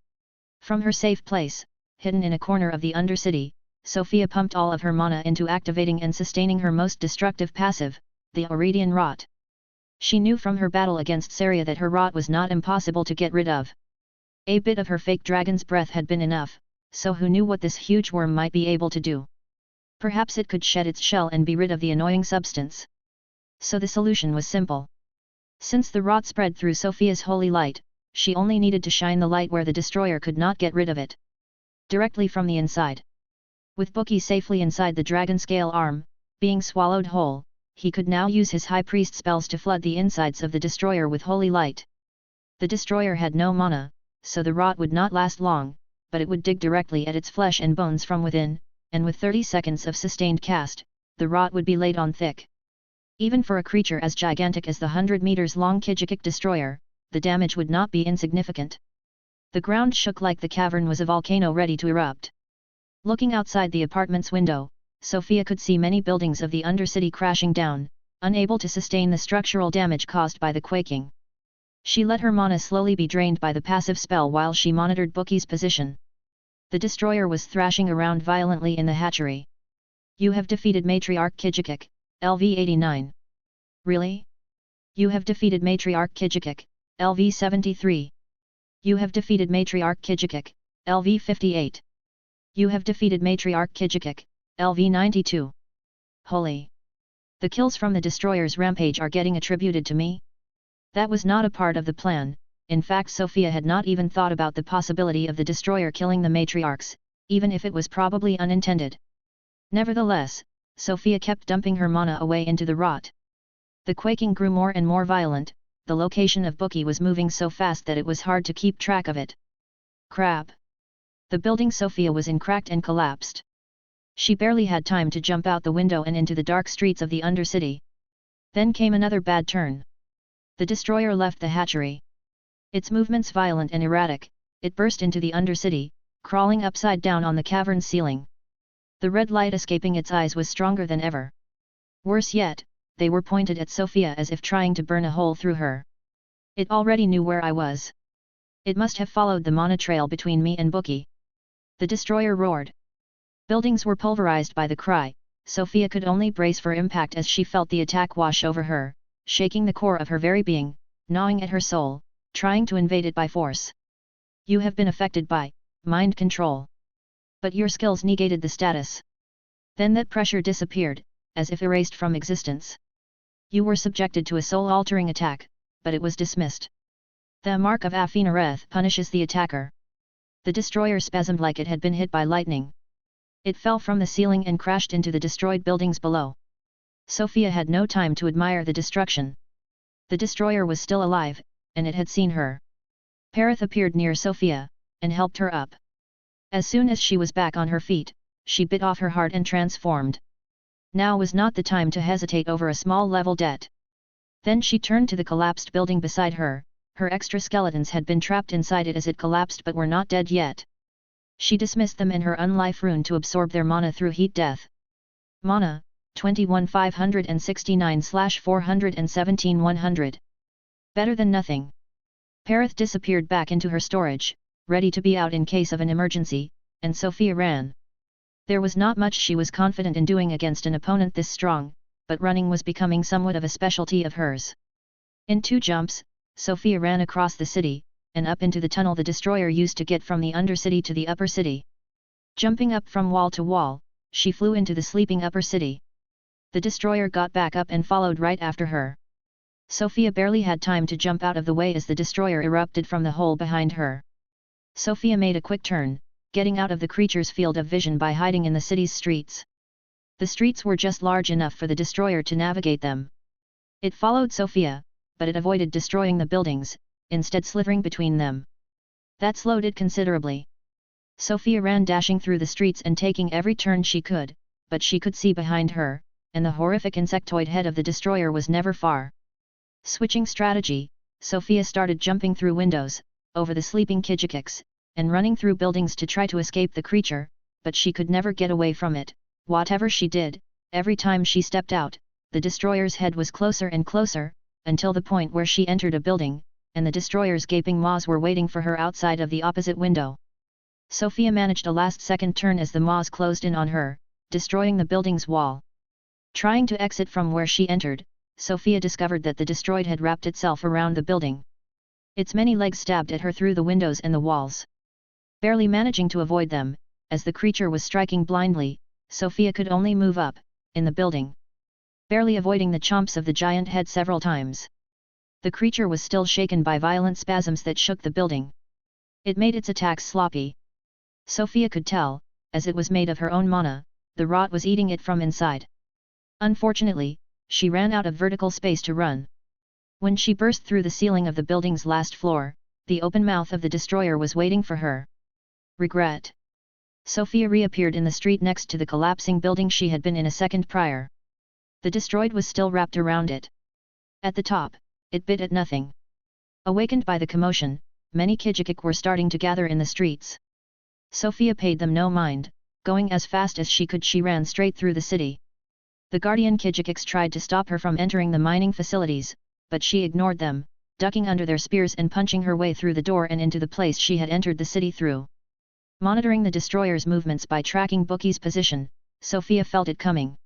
From her safe place, hidden in a corner of the Undercity, Sofia pumped all of her mana into activating and sustaining her most destructive passive, the Auridian Rot. She knew from her battle against Saria that her rot was not impossible to get rid of. A bit of her fake dragon's breath had been enough, so who knew what this huge worm might be able to do? Perhaps it could shed its shell and be rid of the annoying substance. So the solution was simple. Since the rot spread through Sofia's holy light, she only needed to shine the light where the destroyer could not get rid of it. Directly from the inside. With Bookie safely inside the dragon scale arm, being swallowed whole, he could now use his high priest spells to flood the insides of the destroyer with holy light. The destroyer had no mana, so the rot would not last long, but it would dig directly at its flesh and bones from within, and with 30 seconds of sustained cast, the rot would be laid on thick. Even for a creature as gigantic as the 100 meters long Kijikik destroyer, the damage would not be insignificant. The ground shook like the cavern was a volcano ready to erupt. Looking outside the apartment's window, Sofia could see many buildings of the Undercity crashing down, unable to sustain the structural damage caused by the quaking. She let her mana slowly be drained by the passive spell while she monitored Bookie's position. The destroyer was thrashing around violently in the hatchery. You have defeated Matriarch Kijikik, LV-89. Really? You have defeated Matriarch Kijikik, LV-73. You have defeated Matriarch Kijikik, LV-58. You have defeated Matriarch Kijikik, LV-92. Holy! The kills from the destroyer's rampage are getting attributed to me? That was not a part of the plan. In fact, Sofia had not even thought about the possibility of the destroyer killing the matriarchs, even if it was probably unintended. Nevertheless, Sofia kept dumping her mana away into the rot. The quaking grew more and more violent, the location of Bookie was moving so fast that it was hard to keep track of it. Crap! The building Sofia was in cracked and collapsed. She barely had time to jump out the window and into the dark streets of the Undercity. Then came another bad turn. The destroyer left the hatchery. Its movements violent and erratic, it burst into the Undercity, crawling upside down on the cavern's ceiling. The red light escaping its eyes was stronger than ever. Worse yet, they were pointed at Sofia as if trying to burn a hole through her. It already knew where I was. It must have followed the mana trail between me and Bookie. The destroyer roared. Buildings were pulverized by the cry. Sofia could only brace for impact as she felt the attack wash over her, shaking the core of her very being, gnawing at her soul, trying to invade it by force. You have been affected by mind control. But your skills negated the status. Then that pressure disappeared, as if erased from existence. You were subjected to a soul-altering attack, but it was dismissed. The mark of Afinareth punishes the attacker. The destroyer spasmed like it had been hit by lightning. It fell from the ceiling and crashed into the destroyed buildings below. Sofia had no time to admire the destruction. The destroyer was still alive, and it had seen her. Perith appeared near Sofia, and helped her up. As soon as she was back on her feet, she bit off her heart and transformed. Now was not the time to hesitate over a small level debt. Then she turned to the collapsed building beside her. Her extra skeletons had been trapped inside it as it collapsed but were not dead yet. She dismissed them in her unlife rune to absorb their mana through heat death. Mana, 21,569/417 Better than nothing. Parith disappeared back into her storage, ready to be out in case of an emergency, and Sofia ran. There was not much she was confident in doing against an opponent this strong, but running was becoming somewhat of a specialty of hers. In 2 jumps, Sofia ran across the city, and up into the tunnel the destroyer used to get from the undercity to the upper city. Jumping up from wall to wall, she flew into the sleeping upper city. The destroyer got back up and followed right after her. Sofia barely had time to jump out of the way as the destroyer erupted from the hole behind her. Sofia made a quick turn, getting out of the creature's field of vision by hiding in the city's streets. The streets were just large enough for the destroyer to navigate them. It followed Sofia, but it avoided destroying the buildings, instead slithering between them. That slowed it considerably. Sofia ran dashing through the streets and taking every turn she could, but she could see behind her, and the horrific insectoid head of the destroyer was never far. Switching strategy, Sofia started jumping through windows, over the sleeping Kijikiks, and running through buildings to try to escape the creature, but she could never get away from it. Whatever she did, every time she stepped out, the destroyer's head was closer and closer, until the point where she entered a building, and the destroyer's gaping maws were waiting for her outside of the opposite window. Sofia managed a last-second turn as the maws closed in on her, destroying the building's wall. Trying to exit from where she entered, Sofia discovered that the destroyed had wrapped itself around the building. Its many legs stabbed at her through the windows and the walls. Barely managing to avoid them, as the creature was striking blindly, Sofia could only move up, in the building. Barely avoiding the chomps of the giant head several times. The creature was still shaken by violent spasms that shook the building. It made its attacks sloppy. Sofia could tell, as it was made of her own mana, the rot was eating it from inside. Unfortunately, she ran out of vertical space to run. When she burst through the ceiling of the building's last floor, the open mouth of the destroyer was waiting for her. Regret. Sofia reappeared in the street next to the collapsing building she had been in a second prior. The destroyed was still wrapped around it. At the top, it bit at nothing. Awakened by the commotion, many Kijikik were starting to gather in the streets. Sofia paid them no mind, going as fast as she could. She ran straight through the city. The guardian Kijikiks tried to stop her from entering the mining facilities, but she ignored them, ducking under their spears and punching her way through the door and into the place she had entered the city through. Monitoring the destroyer's movements by tracking Bookie's position, Sofia felt it coming.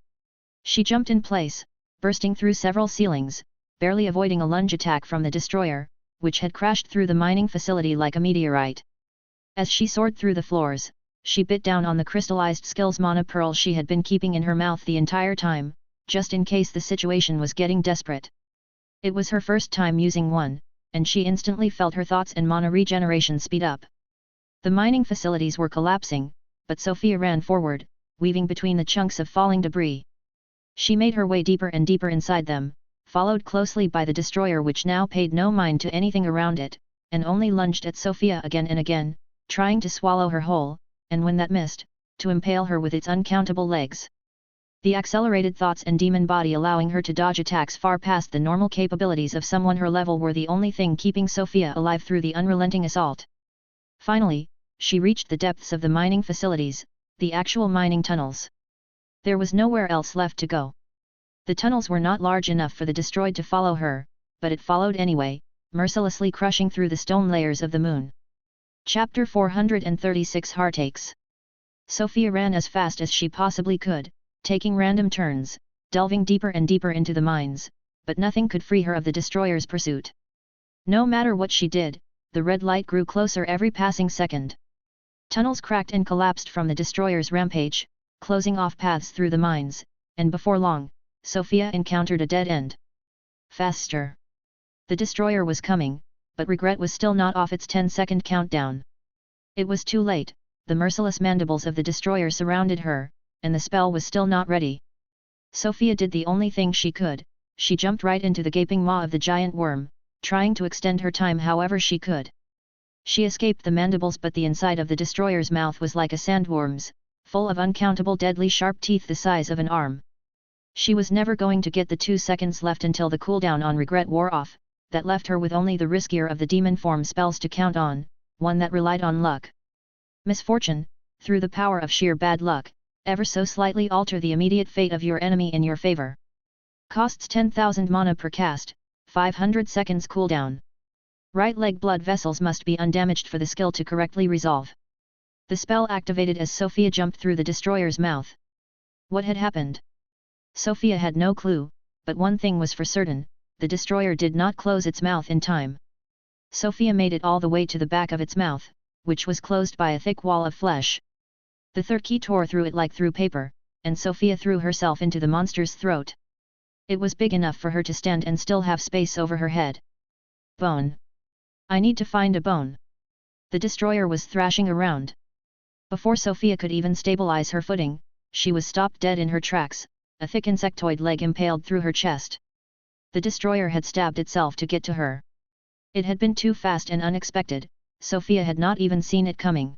She jumped in place, bursting through several ceilings, barely avoiding a lunge attack from the destroyer, which had crashed through the mining facility like a meteorite. As she soared through the floors, she bit down on the crystallized skills mana pearl she had been keeping in her mouth the entire time, just in case the situation was getting desperate. It was her first time using one, and she instantly felt her thoughts and mana regeneration speed up. The mining facilities were collapsing, but Sofia ran forward, weaving between the chunks of falling debris. She made her way deeper and deeper inside them, followed closely by the destroyer, which now paid no mind to anything around it, and only lunged at Sofia again and again, trying to swallow her whole, and when that missed, to impale her with its uncountable legs. The accelerated thoughts and demon body allowing her to dodge attacks far past the normal capabilities of someone her level were the only thing keeping Sofia alive through the unrelenting assault. Finally, she reached the depths of the mining facilities, the actual mining tunnels. There was nowhere else left to go. The tunnels were not large enough for the destroyed to follow her, but it followed anyway, mercilessly crushing through the stone layers of the moon. Chapter 436 Heartaches. Sofia ran as fast as she possibly could, taking random turns, delving deeper and deeper into the mines, but nothing could free her of the destroyer's pursuit. No matter what she did, the red light grew closer every passing second. Tunnels cracked and collapsed from the destroyer's rampage, closing off paths through the mines, and before long, Sofia encountered a dead end. Faster! The destroyer was coming, but regret was still not off its 10-second countdown. It was too late, the merciless mandibles of the destroyer surrounded her, and the spell was still not ready. Sofia did the only thing she could, she jumped right into the gaping maw of the giant worm, trying to extend her time however she could. She escaped the mandibles, but the inside of the destroyer's mouth was like a sandworm's, full of uncountable deadly sharp teeth the size of an arm. She was never going to get the 2 seconds left until the cooldown on regret wore off, that left her with only the riskier of the demon form spells to count on, one that relied on luck. Misfortune, through the power of sheer bad luck, ever so slightly alter the immediate fate of your enemy in your favor. Costs 10,000 mana per cast, 500 seconds cooldown. Right leg blood vessels must be undamaged for the skill to correctly resolve. The spell activated as Sofia jumped through the destroyer's mouth. What had happened? Sofia had no clue, but one thing was for certain, the destroyer did not close its mouth in time. Sofia made it all the way to the back of its mouth, which was closed by a thick wall of flesh. The third key tore through it like through paper, and Sofia threw herself into the monster's throat. It was big enough for her to stand and still have space over her head. Bone. I need to find a bone. The destroyer was thrashing around. Before Sofia could even stabilize her footing, she was stopped dead in her tracks, a thick insectoid leg impaled through her chest. The destroyer had stabbed itself to get to her. It had been too fast and unexpected, Sofia had not even seen it coming.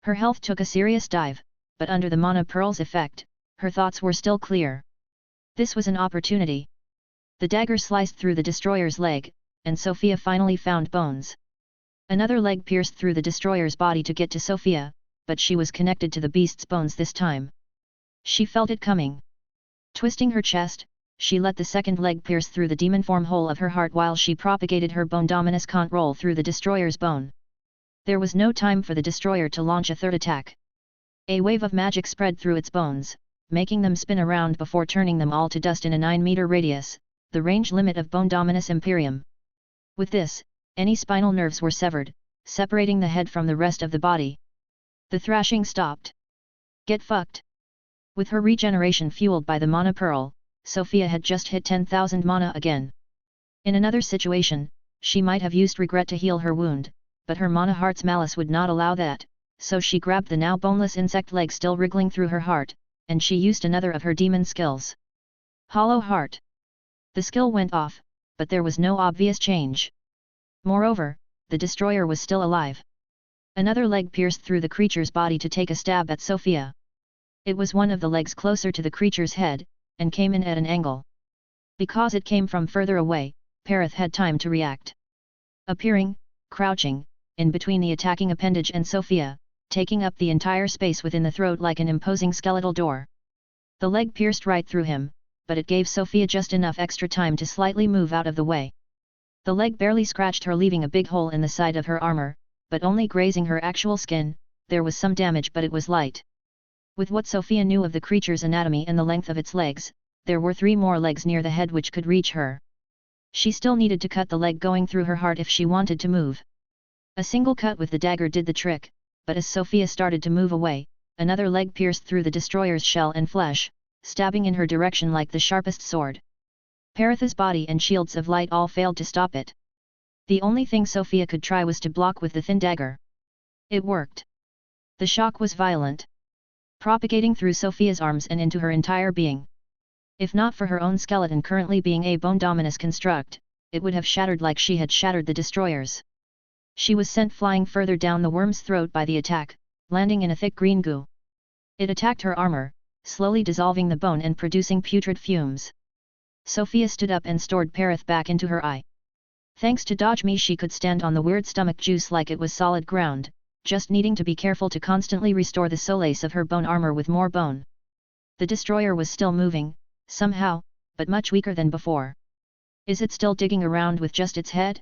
Her health took a serious dive, but under the mana pearl's effect, her thoughts were still clear. This was an opportunity. The dagger sliced through the destroyer's leg, and Sofia finally found bones. Another leg pierced through the destroyer's body to get to Sofia, but she was connected to the beast's bones this time. She felt it coming. Twisting her chest, she let the second leg pierce through the demon form hole of her heart while she propagated her bone dominus control through the destroyer's bone. There was no time for the destroyer to launch a third attack. A wave of magic spread through its bones, making them spin around before turning them all to dust in a 9-meter radius, the range limit of Bone Dominus Imperium. With this, any spinal nerves were severed, separating the head from the rest of the body. The thrashing stopped. Get fucked. With her regeneration fueled by the mana pearl, Sofia had just hit 10,000 mana again. In another situation, she might have used regret to heal her wound, but her mana heart's malice would not allow that, so she grabbed the now boneless insect leg still wriggling through her heart, and she used another of her demon skills. Hollow Heart. The skill went off, but there was no obvious change. Moreover, the destroyer was still alive. Another leg pierced through the creature's body to take a stab at Sofia. It was one of the legs closer to the creature's head, and came in at an angle. Because it came from further away, Perith had time to react. Appearing, crouching, in between the attacking appendage and Sofia, taking up the entire space within the throat like an imposing skeletal door. The leg pierced right through him, but it gave Sofia just enough extra time to slightly move out of the way. The leg barely scratched her, leaving a big hole in the side of her armor, but only grazing her actual skin. There was some damage, but it was light. With what Sofia knew of the creature's anatomy and the length of its legs, there were 3 more legs near the head which could reach her. She still needed to cut the leg going through her heart if she wanted to move. A single cut with the dagger did the trick, but as Sofia started to move away, another leg pierced through the destroyer's shell and flesh, stabbing in her direction like the sharpest sword. Perith's body and shields of light all failed to stop it. The only thing Sofia could try was to block with the thin dagger. It worked. The shock was violent, propagating through Sofia's arms and into her entire being. If not for her own skeleton currently being a bone dominus construct, it would have shattered like she had shattered the destroyers. She was sent flying further down the worm's throat by the attack, landing in a thick green goo. It attacked her armor, slowly dissolving the bone and producing putrid fumes. Sofia stood up and stored Perith back into her eye. Thanks to Dodge Me, she could stand on the weird stomach juice like it was solid ground, just needing to be careful to constantly restore the solace of her bone armor with more bone. The destroyer was still moving, somehow, but much weaker than before. Is it still digging around with just its head?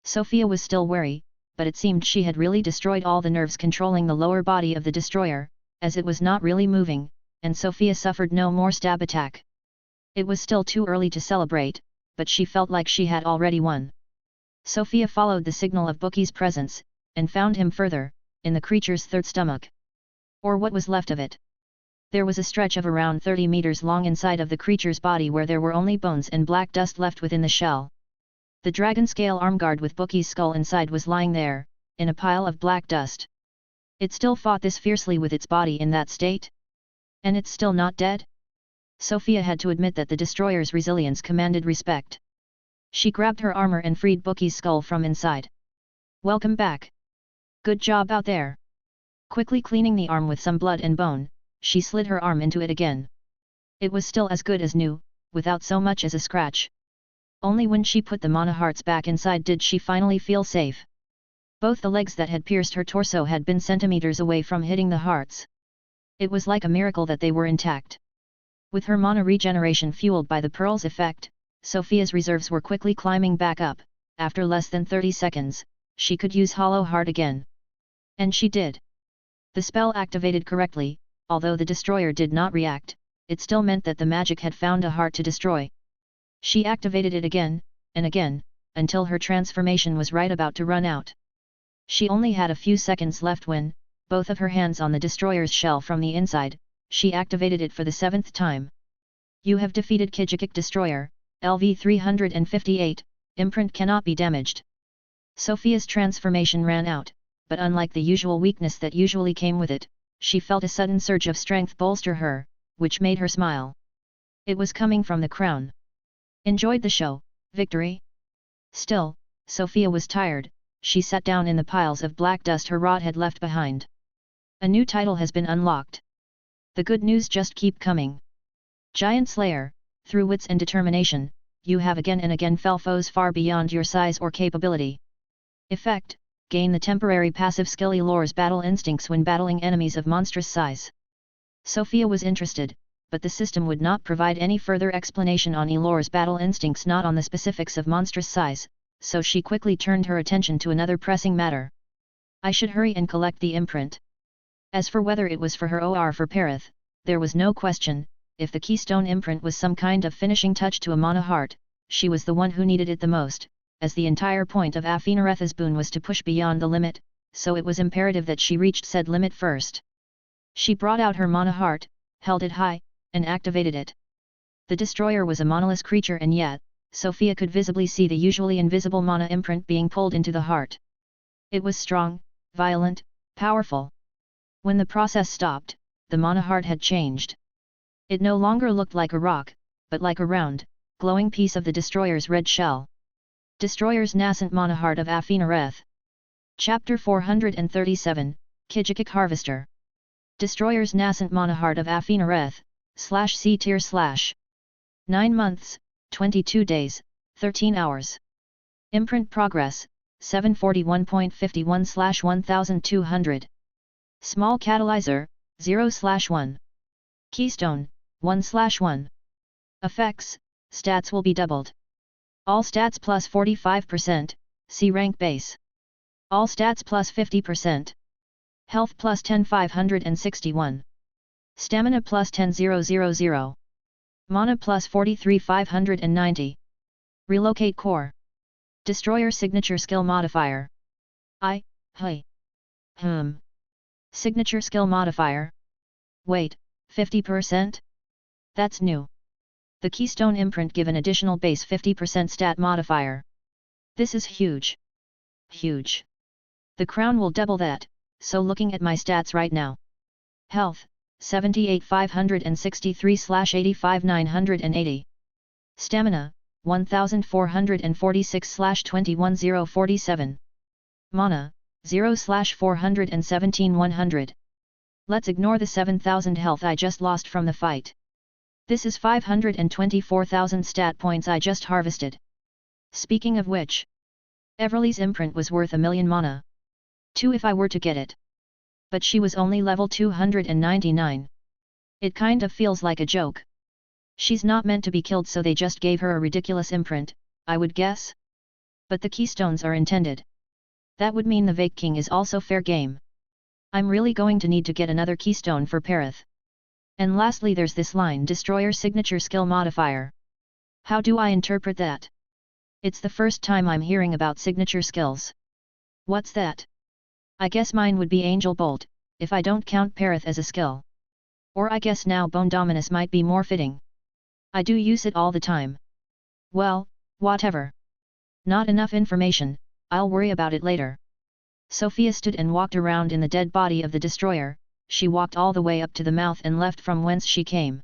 Sofia was still wary, but it seemed she had really destroyed all the nerves controlling the lower body of the destroyer, as it was not really moving, and Sofia suffered no more stab attack. It was still too early to celebrate, but she felt like she had already won. Sofia followed the signal of Bookie's presence, and found him further, in the creature's third stomach. Or what was left of it. There was a stretch of around 30 meters long inside of the creature's body where there were only bones and black dust left within the shell. The dragon-scale armguard with Bookie's skull inside was lying there, in a pile of black dust. It still fought this fiercely with its body in that state? And it's still not dead? Sofia had to admit that the destroyer's resilience commanded respect. She grabbed her armor and freed Bookie's skull from inside. Welcome back. Good job out there. Quickly cleaning the arm with some blood and bone, she slid her arm into it again. It was still as good as new, without so much as a scratch. Only when she put the mana hearts back inside did she finally feel safe. Both the legs that had pierced her torso had been centimeters away from hitting the hearts. It was like a miracle that they were intact. With her mana regeneration fueled by the pearl's effect, Sofia's reserves were quickly climbing back up. After less than 30 seconds, she could use Hollow Heart again. And she did. The spell activated correctly, although the destroyer did not react, it still meant that the magic had found a heart to destroy. She activated it again, and again, until her transformation was right about to run out. She only had a few seconds left when, both of her hands on the destroyer's shell from the inside, she activated it for the 7th time. You have defeated Kijikik Destroyer, LV 358, imprint cannot be damaged. Sofia's transformation ran out, but unlike the usual weakness that usually came with it, she felt a sudden surge of strength bolster her, which made her smile. It was coming from the crown. Enjoyed the show, victory? Still, Sofia was tired. She sat down in the piles of black dust her rod had left behind. A new title has been unlocked. The good news just keep coming. Giant Slayer, through wits and determination, you have again and again fell foes far beyond your size or capability. Effect, gain the temporary passive skill Elor's Battle Instincts when battling enemies of monstrous size. Sofia was interested, but the system would not provide any further explanation on Elor's Battle Instincts, not on the specifics of monstrous size, so she quickly turned her attention to another pressing matter. I should hurry and collect the imprint. As for whether it was for her or for Perith, there was no question. If the keystone imprint was some kind of finishing touch to a mana heart, she was the one who needed it the most, as the entire point of Afineretha's boon was to push beyond the limit, so it was imperative that she reached said limit first. She brought out her mana heart, held it high, and activated it. The destroyer was a manaless creature, and yet, Sofia could visibly see the usually invisible mana imprint being pulled into the heart. It was strong, violent, powerful. When the process stopped, the mana heart had changed. It no longer looked like a rock, but like a round, glowing piece of the destroyer's red shell. Destroyer's Nascent Mana Heart of Afinereth. Chapter 437, Kijikik Harvester. Destroyer's Nascent Mana Heart of Afinereth, /C tier / 9 months, 22 days, 13 hours. Imprint progress, 741.51/1200. Small catalyzer, 0/1. Keystone, 1/1. Effects, stats will be doubled. All stats plus 45%, C rank base. All stats plus 50%. Health plus 10,561. Stamina plus 10,000. Mana plus 43,590. Relocate core. Destroyer signature skill modifier. Signature skill modifier. Wait, 50%? That's new. The Keystone imprint give an additional base 50% stat modifier. This is huge. Huge. The crown will double that, so looking at my stats right now. Health, 78,563/85,980. Stamina, 1,446/21047. Mana, 0/417,100. Let's ignore the 7,000 health I just lost from the fight. This is 524,000 stat points I just harvested. Speaking of which, Everly's imprint was worth 1,000,000 mana. 2 if I were to get it. But she was only level 299. It kind of feels like a joke. She's not meant to be killed, so they just gave her a ridiculous imprint, I would guess. But the keystones are intended. That would mean the Vake King is also fair game. I'm really going to need to get another keystone for Perith. And lastly there's this line, Destroyer signature skill modifier. How do I interpret that? It's the first time I'm hearing about signature skills. What's that? I guess mine would be Angel Bolt, if I don't count Perith as a skill. Or I guess now Bone Dominus might be more fitting. I do use it all the time. Well, whatever. Not enough information, I'll worry about it later. Sofia stood and walked around in the dead body of the destroyer. She walked all the way up to the mouth and left from whence she came.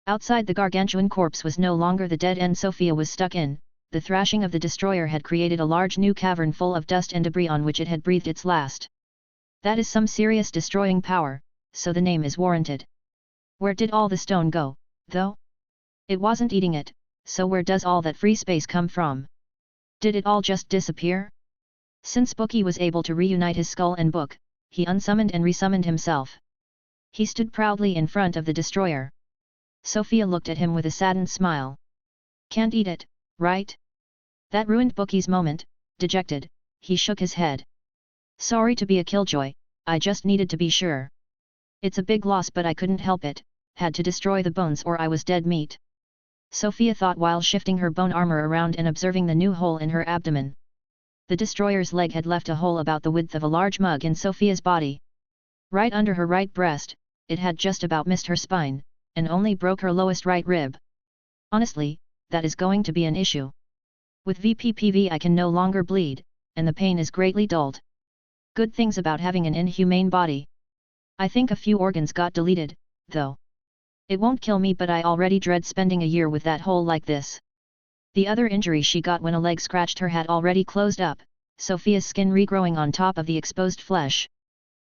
Outside the gargantuan corpse was no longer the dead end Sofia was stuck in. The thrashing of the destroyer had created a large new cavern full of dust and debris on which it had breathed its last. That is some serious destroying power, so the name is warranted. Where did all the stone go? though? It wasn't eating it, so where does all that free space come from? Did it all just disappear? Since Bookie was able to reunite his skull and book, he unsummoned and resummoned himself. He stood proudly in front of the destroyer. Sofia looked at him with a saddened smile. Can't eat it, right? That ruined Bookie's moment. Dejected, he shook his head. Sorry to be a killjoy, I just needed to be sure. It's a big loss but I couldn't help it, had to destroy the bones or I was dead meat. Sofia thought while shifting her bone armor around and observing the new hole in her abdomen. The destroyer's leg had left a hole about the width of a large mug in Sofia's body. Right under her right breast, it had just about missed her spine, and only broke her lowest right rib. Honestly, that is going to be an issue. With VPPV I can no longer bleed, and the pain is greatly dulled. Good things about having an inhumane body. I think a few organs got deleted, though. It won't kill me but I already dread spending a year with that hole like this. The other injury she got when a leg scratched her had already closed up, Sofia's skin regrowing on top of the exposed flesh.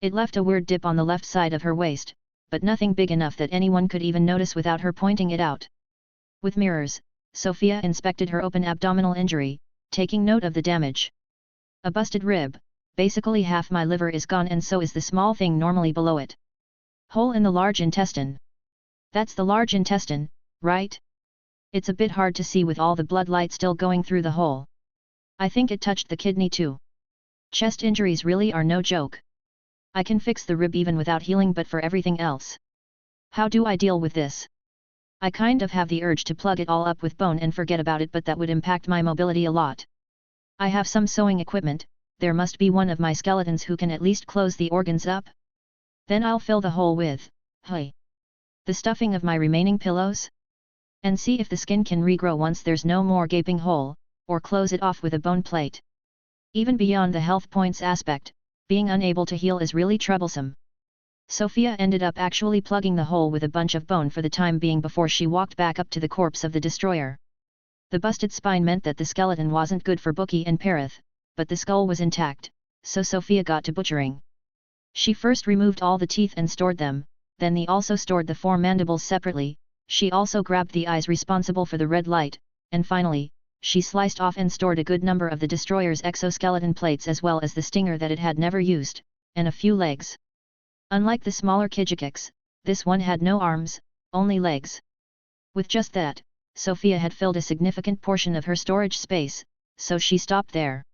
It left a weird dip on the left side of her waist, but nothing big enough that anyone could even notice without her pointing it out. With mirrors, Sofia inspected her open abdominal injury, taking note of the damage. A busted rib, basically half my liver is gone and so is the small thing normally below it. Hole in the large intestine. That's the large intestine, right? It's a bit hard to see with all the blood light still going through the hole. I think it touched the kidney too. Chest injuries really are no joke. I can fix the rib even without healing but for everything else. How do I deal with this? I kind of have the urge to plug it all up with bone and forget about it but that would impact my mobility a lot. I have some sewing equipment, there must be one of my skeletons who can at least close the organs up. Then I'll fill the hole with, the stuffing of my remaining pillows? And see if the skin can regrow once there's no more gaping hole, or close it off with a bone plate. Even beyond the health points aspect, being unable to heal is really troublesome. Sofia ended up actually plugging the hole with a bunch of bone for the time being before she walked back up to the corpse of the destroyer. The busted spine meant that the skeleton wasn't good for Bookie and Perith, but the skull was intact, so Sofia got to butchering. She first removed all the teeth and stored them, then they also stored the 4 mandibles separately. She also grabbed the eyes responsible for the red light, and finally, she sliced off and stored a good number of the destroyer's exoskeleton plates as well as the stinger that it had never used, and a few legs. Unlike the smaller Kijikeks, this one had no arms, only legs. With just that, Sofia had filled a significant portion of her storage space, so she stopped there.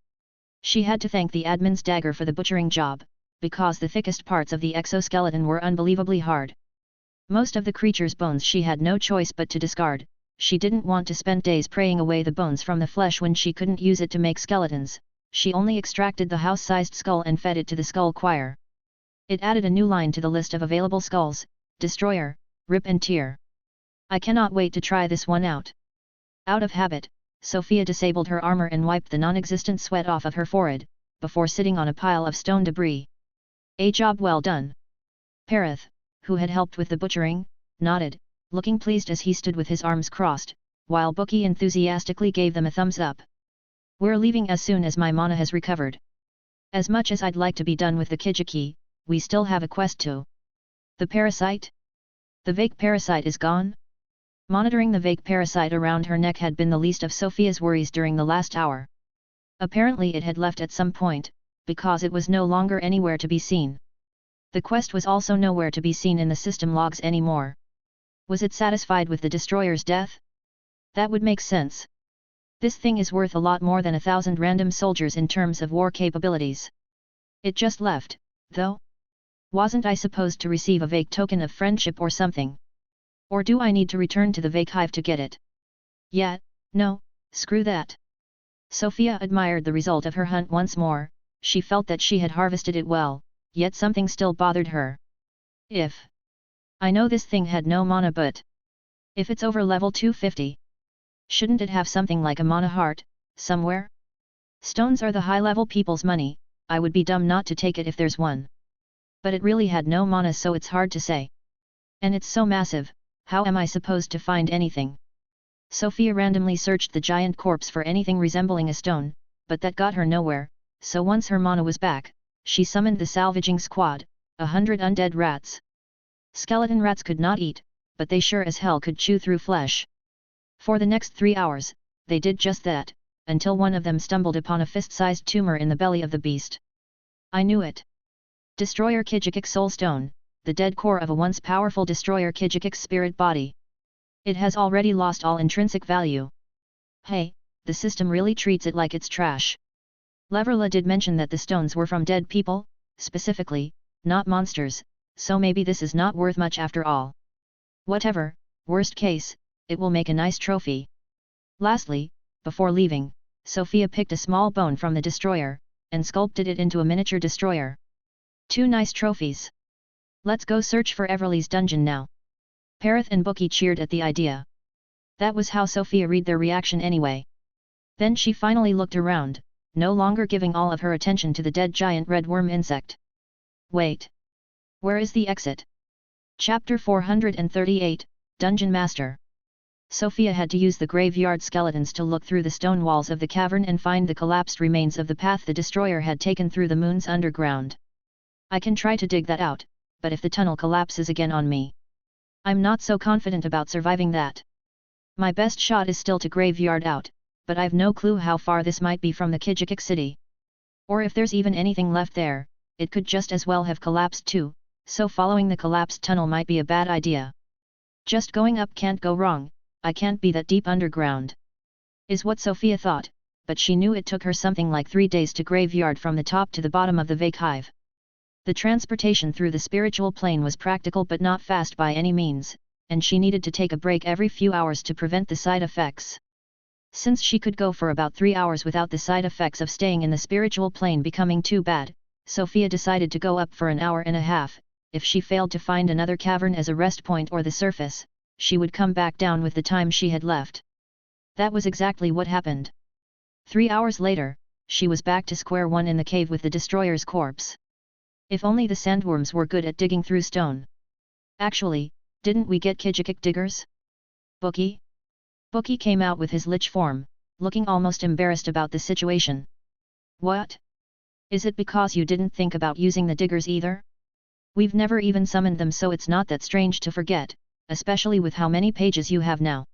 She had to thank the admin's dagger for the butchering job, because the thickest parts of the exoskeleton were unbelievably hard. Most of the creature's bones she had no choice but to discard. She didn't want to spend days praying away the bones from the flesh when she couldn't use it to make skeletons. She only extracted the house-sized skull and fed it to the skull choir. It added a new line to the list of available skulls: Destroyer, Rip and Tear. I cannot wait to try this one out. Out of habit, Sofia disabled her armor and wiped the non-existent sweat off of her forehead, before sitting on a pile of stone debris. A job well done. Perith, who had helped with the butchering, nodded, looking pleased as he stood with his arms crossed, while Bookie enthusiastically gave them a thumbs up. We're leaving as soon as my mana has recovered. As much as I'd like to be done with the Kijiki, we still have a quest to. The parasite? The vague parasite is gone? Monitoring the vague parasite around her neck had been the least of Sofia's worries during the last hour. Apparently it had left at some point, because it was no longer anywhere to be seen. The quest was also nowhere to be seen in the system logs anymore. Was it satisfied with the destroyer's death? That would make sense. This thing is worth a lot more than 1,000 random soldiers in terms of war capabilities. It just left, though? Wasn't I supposed to receive a vague token of friendship or something? Or do I need to return to the vague hive to get it? Yeah, no, screw that. Sofia admired the result of her hunt once more. She felt that she had harvested it well, yet something still bothered her. I know this thing had no mana but if it's over level 250, shouldn't it have something like a mana heart, somewhere? Stones are the high-level people's money, I would be dumb not to take it if there's one. But it really had no mana so it's hard to say. And it's so massive, how am I supposed to find anything? Sofia randomly searched the giant corpse for anything resembling a stone, but that got her nowhere, so once her mana was back, she summoned the salvaging squad, 100 undead rats. Skeleton rats could not eat, but they sure as hell could chew through flesh. For the next 3 hours, they did just that, until one of them stumbled upon a fist-sized tumor in the belly of the beast. I knew it. Destroyer Kijikik's soul stone, the dead core of a once powerful destroyer Kijikik's spirit body. It has already lost all intrinsic value. Hey, the system really treats it like it's trash. Leverla did mention that the stones were from dead people, specifically, not monsters, so maybe this is not worth much after all. Whatever, worst case, it will make a nice trophy. Lastly, before leaving, Sofia picked a small bone from the destroyer, and sculpted it into a miniature destroyer. 2 nice trophies. Let's go search for Everly's dungeon now. Parith and Bookie cheered at the idea. That was how Sofia read their reaction anyway. Then she finally looked around, no longer giving all of her attention to the dead giant red worm insect. Wait. Where is the exit? Chapter 438, Dungeon Master. Sofia had to use the graveyard skeletons to look through the stone walls of the cavern and find the collapsed remains of the path the destroyer had taken through the moon's underground. I can try to dig that out, but if the tunnel collapses again on me, I'm not so confident about surviving that. My best shot is still to graveyard out, but I've no clue how far this might be from the Kijikik city. Or if there's even anything left there, it could just as well have collapsed too, so following the collapsed tunnel might be a bad idea. Just going up can't go wrong, I can't be that deep underground. Is what Sofia thought, but she knew it took her something like 3 days to graveyard from the top to the bottom of the Vake Hive. The transportation through the spiritual plane was practical but not fast by any means, and she needed to take a break every few hours to prevent the side effects. Since she could go for about 3 hours without the side effects of staying in the spiritual plane becoming too bad, Sofia decided to go up for an hour and a half. If she failed to find another cavern as a rest point or the surface, she would come back down with the time she had left. That was exactly what happened. 3 hours later, she was back to square one in the cave with the destroyer's corpse. If only the sandworms were good at digging through stone. Actually, didn't we get Kijikik diggers? Bookie? Bookie came out with his lich form, looking almost embarrassed about the situation. What? Is it because you didn't think about using the diggers either? We've never even summoned them, so it's not that strange to forget, especially with how many pages you have now.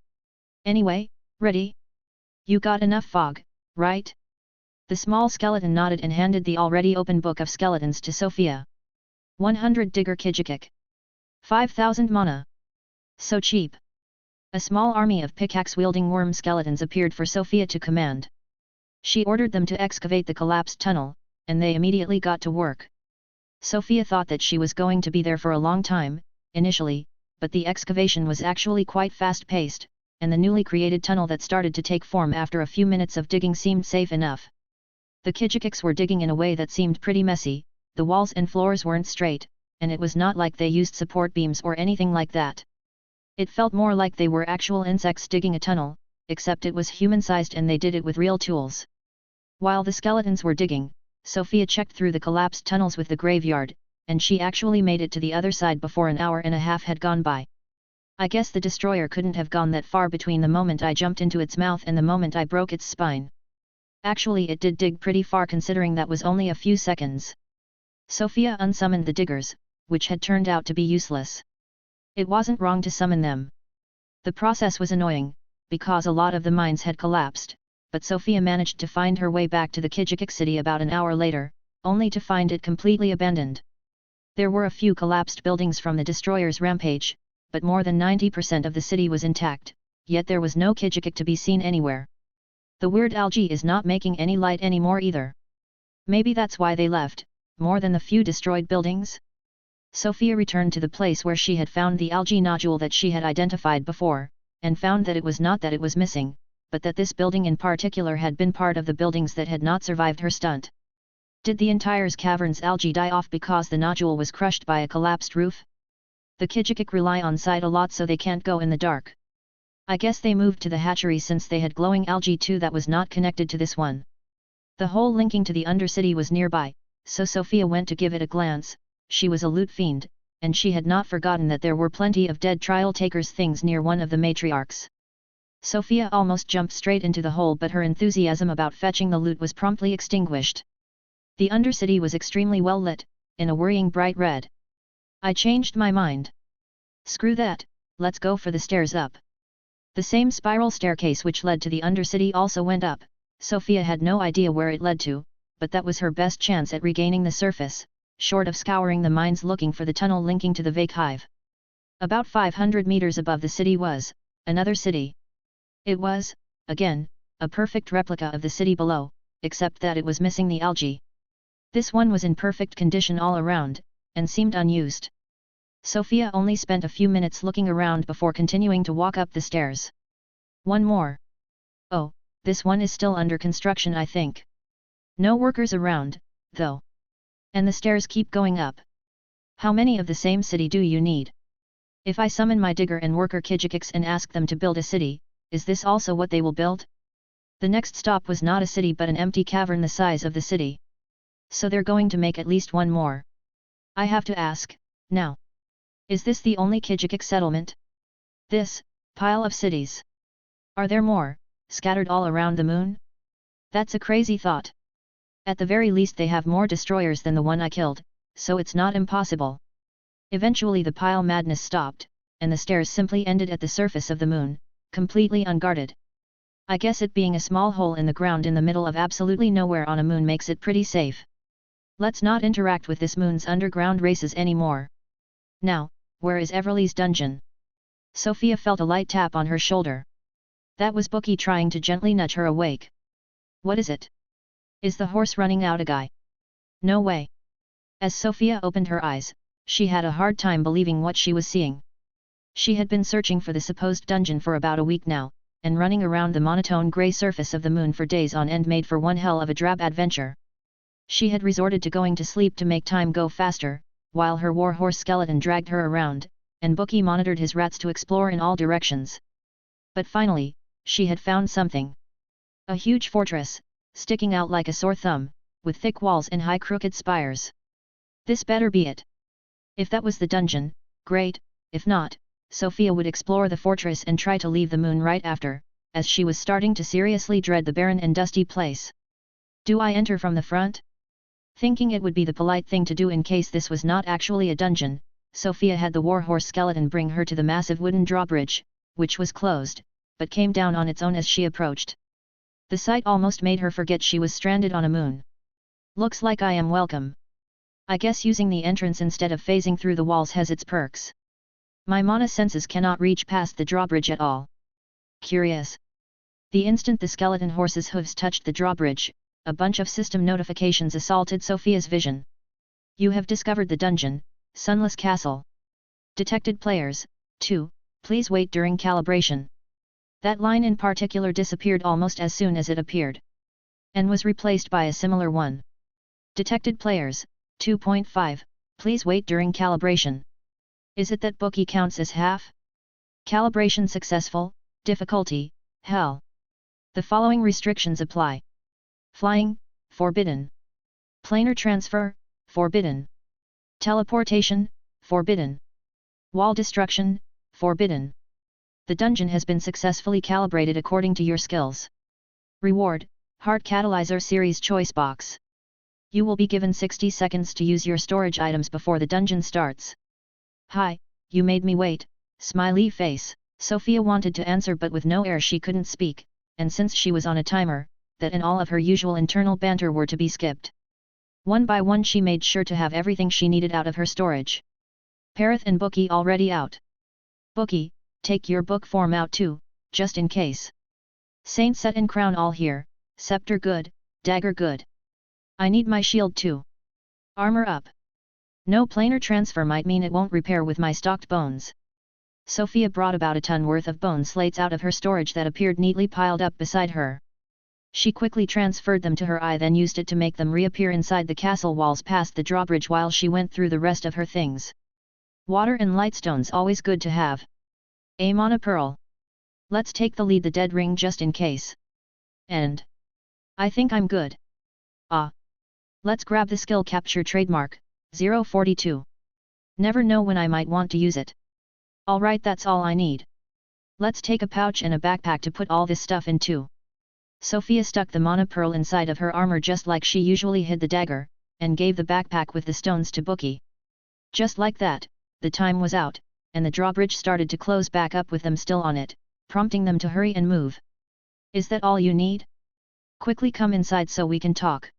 Anyway, ready? You got enough fog, right? The small skeleton nodded and handed the already open book of skeletons to Sofia. 100 digger Kijikik. 5,000 mana. So cheap. A small army of pickaxe-wielding worm skeletons appeared for Sofia to command. She ordered them to excavate the collapsed tunnel, and they immediately got to work. Sofia thought that she was going to be there for a long time, initially, but the excavation was actually quite fast-paced, and the newly created tunnel that started to take form after a few minutes of digging seemed safe enough. The Kijikiks were digging in a way that seemed pretty messy, the walls and floors weren't straight, and it was not like they used support beams or anything like that. It felt more like they were actual insects digging a tunnel, except it was human-sized and they did it with real tools. While the skeletons were digging, Sofia checked through the collapsed tunnels with the graveyard, and she actually made it to the other side before an hour and a half had gone by. I guess the destroyer couldn't have gone that far between the moment I jumped into its mouth and the moment I broke its spine. Actually, it did dig pretty far considering that was only a few seconds. Sofia unsummoned the diggers, which had turned out to be useless. It wasn't wrong to summon them. The process was annoying, because a lot of the mines had collapsed, but Sofia managed to find her way back to the Kijikik city about an hour later, only to find it completely abandoned. There were a few collapsed buildings from the destroyer's rampage, but more than 90% of the city was intact, yet there was no Kijikik to be seen anywhere. The weird algae is not making any light anymore either. Maybe that's why they left, more than the few destroyed buildings? Sofia returned to the place where she had found the algae nodule that she had identified before, and found that it was not that it was missing, but that this building in particular had been part of the buildings that had not survived her stunt. Did the entire cavern's algae die off because the nodule was crushed by a collapsed roof? The Kijikik rely on sight a lot, so they can't go in the dark. I guess they moved to the hatchery since they had glowing algae too that was not connected to this one. The hole linking to the Undercity was nearby, so Sofia went to give it a glance. She was a loot fiend, and she had not forgotten that there were plenty of dead trial takers things near one of the matriarchs. Sofia almost jumped straight into the hole, but her enthusiasm about fetching the loot was promptly extinguished. The Undercity was extremely well lit, in a worrying bright red. I changed my mind. Screw that, let's go for the stairs up. The same spiral staircase which led to the Undercity also went up. Sofia had no idea where it led to, but that was her best chance at regaining the surface, short of scouring the mines looking for the tunnel linking to the Vake Hive. About 500 meters above the city was another city. It was, again, a perfect replica of the city below, except that it was missing the algae. This one was in perfect condition all around, and seemed unused. Sofia only spent a few minutes looking around before continuing to walk up the stairs. One more. Oh, this one is still under construction, I think. No workers around, though. And the stairs keep going up. How many of the same city do you need? If I summon my digger and worker Kijikix and ask them to build a city, is this also what they will build? The next stop was not a city but an empty cavern the size of the city. So they're going to make at least one more. I have to ask, now. Is this the only Kijikix settlement? This pile of cities. Are there more, scattered all around the moon? That's a crazy thought. At the very least they have more destroyers than the one I killed, so it's not impossible. Eventually the pile madness stopped, and the stairs simply ended at the surface of the moon, completely unguarded. I guess it being a small hole in the ground in the middle of absolutely nowhere on a moon makes it pretty safe. Let's not interact with this moon's underground races anymore. Now, where is Everly's dungeon? Sofia felt a light tap on her shoulder. That was Bookie trying to gently nudge her awake. What is it? Is the horse running out a guy? No way. As Sofia opened her eyes, she had a hard time believing what she was seeing. She had been searching for the supposed dungeon for about a week now, and running around the monotone grey surface of the moon for days on end made for one hell of a drab adventure. She had resorted to going to sleep to make time go faster, while her warhorse skeleton dragged her around, and Bookie monitored his rats to explore in all directions. But finally, she had found something. A huge fortress, sticking out like a sore thumb, with thick walls and high crooked spires. This better be it. If that was the dungeon, great. If not, Sofia would explore the fortress and try to leave the moon right after, as she was starting to seriously dread the barren and dusty place. Do I enter from the front? Thinking it would be the polite thing to do in case this was not actually a dungeon, Sofia had the warhorse skeleton bring her to the massive wooden drawbridge, which was closed, but came down on its own as she approached. The sight almost made her forget she was stranded on a moon. Looks like I am welcome. I guess using the entrance instead of phasing through the walls has its perks. My mana senses cannot reach past the drawbridge at all. Curious. The instant the skeleton horse's hooves touched the drawbridge, a bunch of system notifications assaulted Sofia's vision. You have discovered the dungeon, Sunless Castle. Detected players, 2, please wait during calibration. That line in particular disappeared almost as soon as it appeared, and was replaced by a similar one. Detected players, 2.5, please wait during calibration. Is it that Bookie counts as half? Calibration successful, difficulty, hell. The following restrictions apply. Flying, forbidden. Planar transfer, forbidden. Teleportation, forbidden. Wall destruction, forbidden. The dungeon has been successfully calibrated according to your skills. Reward, Heart Catalyzer Series Choice Box. You will be given 60 seconds to use your storage items before the dungeon starts. Hi, you made me wait, smiley face. Sofia wanted to answer but with no air she couldn't speak, and since she was on a timer, that and all of her usual internal banter were to be skipped. One by one she made sure to have everything she needed out of her storage. Parith and Bookie already out. Bookie, take your book form out too, just in case. Saint set and crown all here, scepter good, dagger good. I need my shield too. Armor up. No planar transfer might mean it won't repair with my stocked bones. Sofia brought about a ton worth of bone slates out of her storage that appeared neatly piled up beside her. She quickly transferred them to her eye, then used it to make them reappear inside the castle walls past the drawbridge while she went through the rest of her things. Water and lightstones always good to have. A mana pearl. Let's take the lead, the dead ring just in case. And I think I'm good. Let's grab the skill capture trademark, 042. Never know when I might want to use it. Alright, that's all I need. Let's take a pouch and a backpack to put all this stuff in too. Sofia stuck the mana pearl inside of her armor just like she usually hid the dagger, and gave the backpack with the stones to Bookie. Just like that, the time was out, and the drawbridge started to close back up with them still on it, prompting them to hurry and move. "Is that all you need? Quickly come inside so we can talk."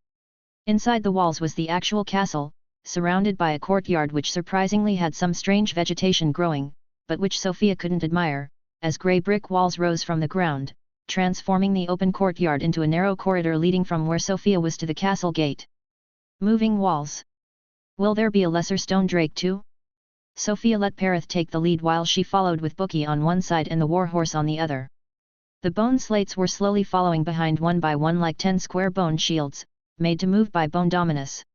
Inside the walls was the actual castle, surrounded by a courtyard which surprisingly had some strange vegetation growing, but which Sofia couldn't admire, as grey brick walls rose from the ground, transforming the open courtyard into a narrow corridor leading from where Sofia was to the castle gate. Moving walls. Will there be a lesser stone drake too? Sofia let Perith take the lead while she followed with Bookie on one side and the warhorse on the other. The bone slates were slowly following behind one by one like 10 square bone shields, made to move by bone dominus.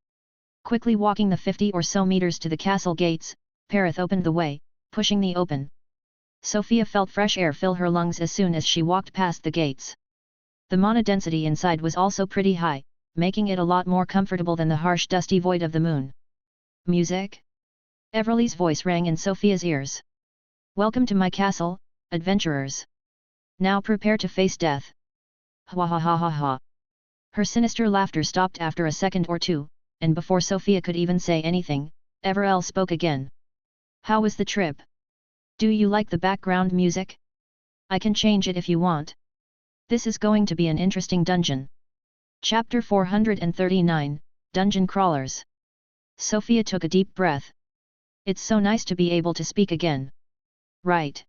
Quickly walking the 50 or so meters to the castle gates, Perith opened the way, pushing the open. Sofia felt fresh air fill her lungs as soon as she walked past the gates. The mana density inside was also pretty high, making it a lot more comfortable than the harsh dusty void of the moon. "Music?" Everly's voice rang in Sofia's ears. "Welcome to my castle, adventurers. Now prepare to face death." Ha ha ha ha ha. Her sinister laughter stopped after a second or two, and before Sofia could even say anything, Everell spoke again. "How was the trip? Do you like the background music? I can change it if you want. This is going to be an interesting dungeon." Chapter 439, Dungeon Crawlers. Sofia took a deep breath. It's so nice to be able to speak again. Right.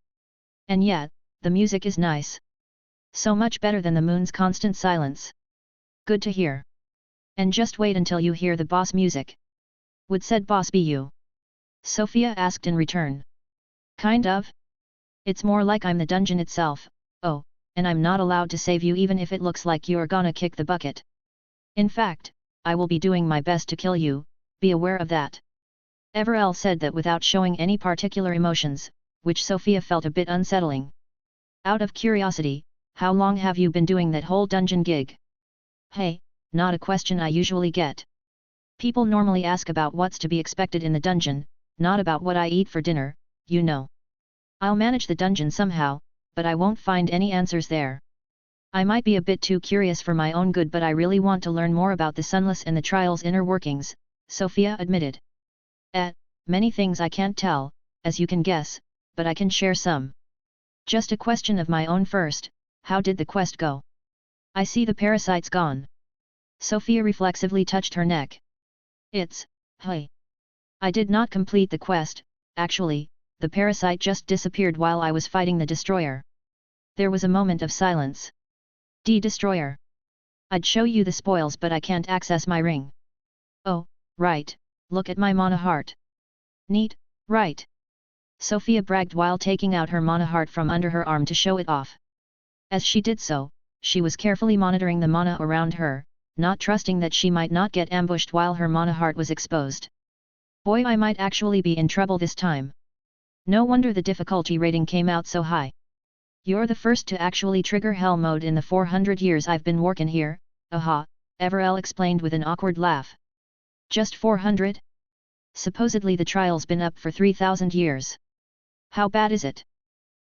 And yet, the music is nice. So much better than the moon's constant silence. Good to hear. And just wait until you hear the boss music. Would said boss be you? Sofia asked in return. Kind of. It's more like I'm the dungeon itself. Oh, and I'm not allowed to save you even if it looks like you're gonna kick the bucket. In fact, I will be doing my best to kill you, be aware of that. Everell said that without showing any particular emotions, which Sofia felt a bit unsettling. Out of curiosity, how long have you been doing that whole dungeon gig? Hey, not a question I usually get. People normally ask about what's to be expected in the dungeon, not about what I eat for dinner, you know. I'll manage the dungeon somehow, but I won't find any answers there. I might be a bit too curious for my own good, but I really want to learn more about the Sunless and the Trial's inner workings, Sofia admitted. Many things I can't tell, as you can guess, but I can share some. Just a question of my own first, how did the quest go? I see the parasite's gone. Sofia reflexively touched her neck. Hey. I did not complete the quest, actually, the parasite just disappeared while I was fighting the destroyer. There was a moment of silence. Destroyer. I'd show you the spoils but I can't access my ring. Oh, right, look at my mana heart. Neat, right? Sofia bragged while taking out her mana heart from under her arm to show it off. As she did so, she was carefully monitoring the mana around her, not trusting that she might not get ambushed while her mana heart was exposed. Boy, I might actually be in trouble this time. No wonder the difficulty rating came out so high. You're the first to actually trigger hell mode in the 400 years I've been working here, aha, Everell explained with an awkward laugh. Just 400? Supposedly the trial's been up for 3,000 years. How bad is it?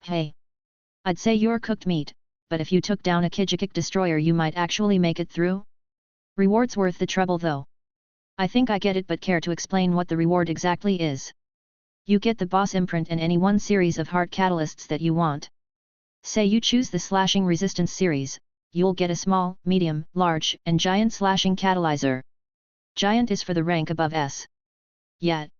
Hey. I'd say you're cooked meat, but if you took down a Kijikik destroyer you might actually make it through? Reward's worth the trouble though. I think I get it, but care to explain what the reward exactly is? You get the boss imprint and any one series of heart catalysts that you want. Say you choose the slashing resistance series, you'll get a small, medium, large, and giant slashing catalyzer. Giant is for the rank above S. Yet.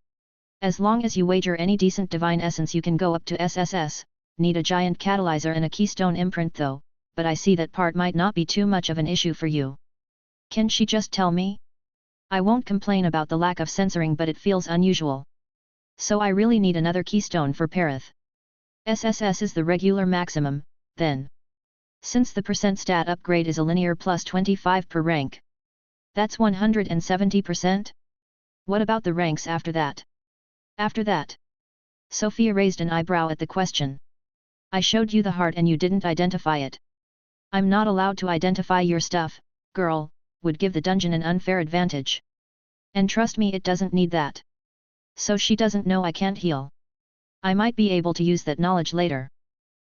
As long as you wager any decent divine essence you can go up to SSS, need a giant catalyzer and a keystone imprint though, but I see that part might not be too much of an issue for you. Can she just tell me? I won't complain about the lack of censoring, but it feels unusual. So I really need another keystone for Perith. SSS is the regular maximum, then. Since the percent stat upgrade is a linear plus 25 per rank. That's 170%? What about the ranks after that? After that? Sofia raised an eyebrow at the question. I showed you the heart and you didn't identify it. I'm not allowed to identify your stuff, girl, would give the dungeon an unfair advantage. And trust me, it doesn't need that. So she doesn't know I can't heal. I might be able to use that knowledge later.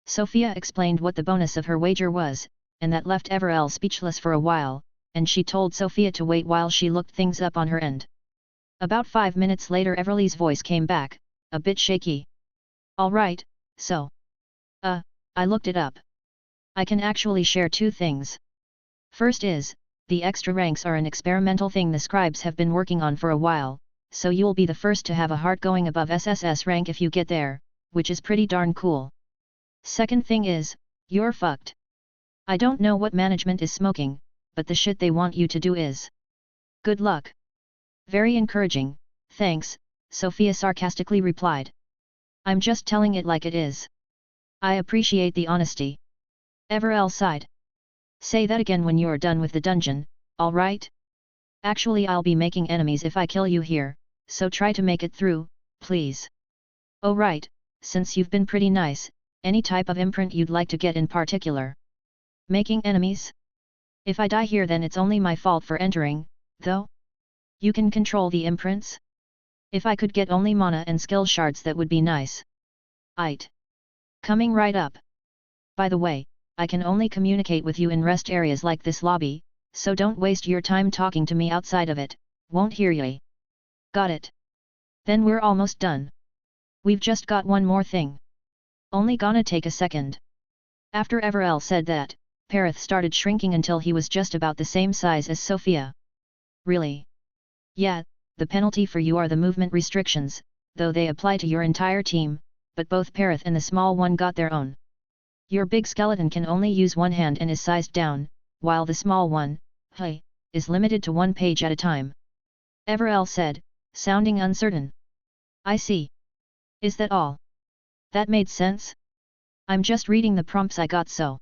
Sofia explained what the bonus of her wager was, and that left Everell speechless for a while, and she told Sofia to wait while she looked things up on her end. About 5 minutes later Everly's voice came back, a bit shaky. Alright, so. I looked it up. I can actually share two things. First is, the extra ranks are an experimental thing the scribes have been working on for a while, so you'll be the first to have a heart going above SSS rank if you get there, which is pretty darn cool. Second thing is, you're fucked. I don't know what management is smoking, but the shit they want you to do is. Good luck. Very encouraging, thanks, Sofia sarcastically replied. I'm just telling it like it is. I appreciate the honesty. Everell sighed. Say that again when you're done with the dungeon, alright? Actually I'll be making enemies if I kill you here, so try to make it through, please. Oh right, since you've been pretty nice, any type of imprint you'd like to get in particular? Making enemies? If I die here then it's only my fault for entering, though? You can control the imprints? If I could get only mana and skill shards that would be nice. Aight. Coming right up. By the way, I can only communicate with you in rest areas like this lobby, so don't waste your time talking to me outside of it, won't hear ye. Got it. Then we're almost done. We've just got one more thing. Only gonna take a second. After Everell said that, Perith started shrinking until he was just about the same size as Sofia. Really? Yeah, the penalty for you are the movement restrictions, though they apply to your entire team, but both Perith and the small one got their own. Your big skeleton can only use one hand and is sized down, while the small one, hey, is limited to one page at a time. Everell said, sounding uncertain. I see. Is that all? That made sense? I'm just reading the prompts I got so.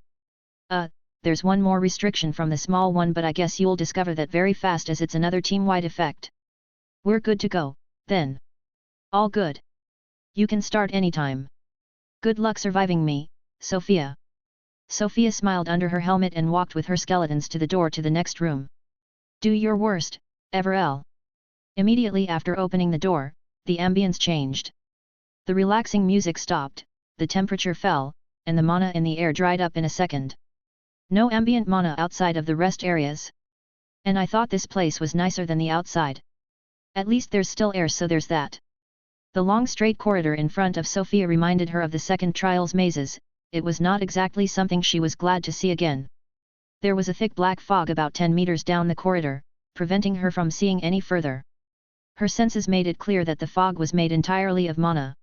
There's one more restriction from the small one but I guess you'll discover that very fast as it's another team-wide effect. We're good to go, then. All good. You can start anytime. Good luck surviving me, Sofia. Sofia smiled under her helmet and walked with her skeletons to the door to the next room. Do your worst, Everell. Immediately after opening the door, the ambience changed. The relaxing music stopped, the temperature fell, and the mana in the air dried up in a second. No ambient mana outside of the rest areas. And I thought this place was nicer than the outside. At least there's still air so there's that. The long straight corridor in front of Sofia reminded her of the second trial's mazes, it was not exactly something she was glad to see again. There was a thick black fog about 10 meters down the corridor, preventing her from seeing any further. Her senses made it clear that the fog was made entirely of mana.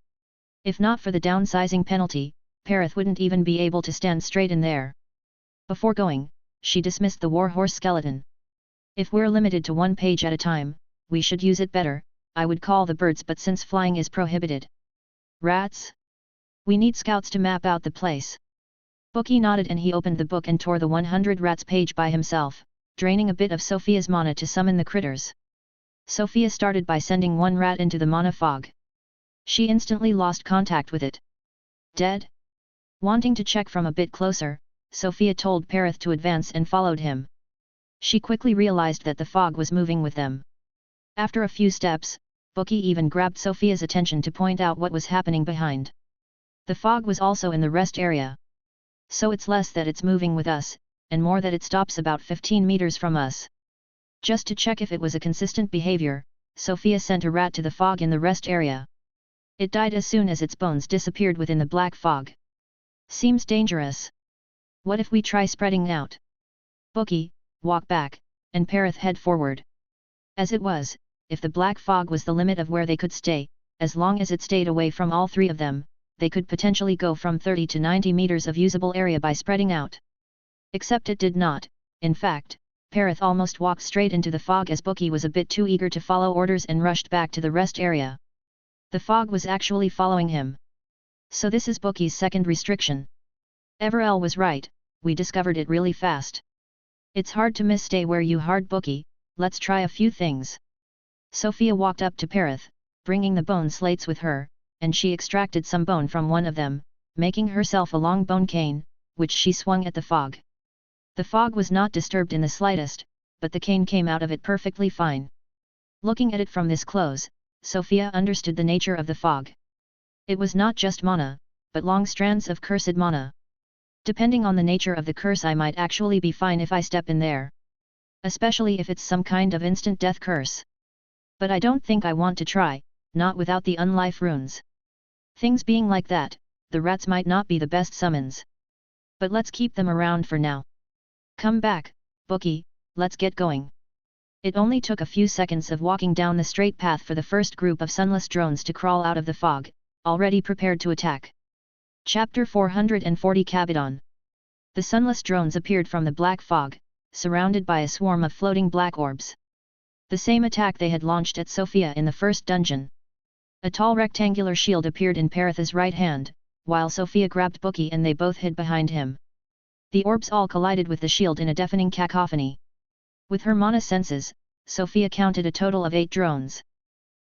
If not for the downsizing penalty, Perith wouldn't even be able to stand straight in there. Before going, she dismissed the warhorse skeleton. If we're limited to one page at a time, we should use it better, I would call the birds but since flying is prohibited. Rats? We need scouts to map out the place. Bookie nodded and he opened the book and tore the 100 rats page by himself, draining a bit of Sofia's mana to summon the critters. Sofia started by sending one rat into the mana fog. She instantly lost contact with it. Dead? Wanting to check from a bit closer, Sofia told Perith to advance and followed him. She quickly realized that the fog was moving with them. After a few steps, Bookie even grabbed Sofia's attention to point out what was happening behind. The fog was also in the rest area. So it's less that it's moving with us, and more that it stops about 15 meters from us. Just to check if it was a consistent behavior, Sofia sent a rat to the fog in the rest area. It died as soon as its bones disappeared within the black fog. Seems dangerous. What if we try spreading out? Bookie, walk back, and Perith head forward. As it was, if the black fog was the limit of where they could stay, as long as it stayed away from all three of them, they could potentially go from 30 to 90 meters of usable area by spreading out. Except it did not, in fact, Perith almost walked straight into the fog as Bookie was a bit too eager to follow orders and rushed back to the rest area. The fog was actually following him. So this is Bookie's second restriction. Everell was right, we discovered it really fast. It's hard to miss. Stay where you hard, Bookie, let's try a few things. Sofia walked up to Perith, bringing the bone slates with her, and she extracted some bone from one of them, making herself a long bone cane, which she swung at the fog. The fog was not disturbed in the slightest, but the cane came out of it perfectly fine. Looking at it from this close, Sofia understood the nature of the fog. It was not just mana, but long strands of cursed mana. Depending on the nature of the curse, I might actually be fine if I step in there. Especially if it's some kind of instant death curse. But I don't think I want to try, not without the unlife runes. Things being like that, the rats might not be the best summons. But let's keep them around for now. Come back, Bookie, let's get going. It only took a few seconds of walking down the straight path for the first group of sunless drones to crawl out of the fog, already prepared to attack. Chapter 440 Kabadon. The sunless drones appeared from the black fog, surrounded by a swarm of floating black orbs. The same attack they had launched at Sofia in the first dungeon. A tall rectangular shield appeared in Perith's right hand, while Sofia grabbed Bookie and they both hid behind him. The orbs all collided with the shield in a deafening cacophony. With her mana senses, Sofia counted a total of 8 drones.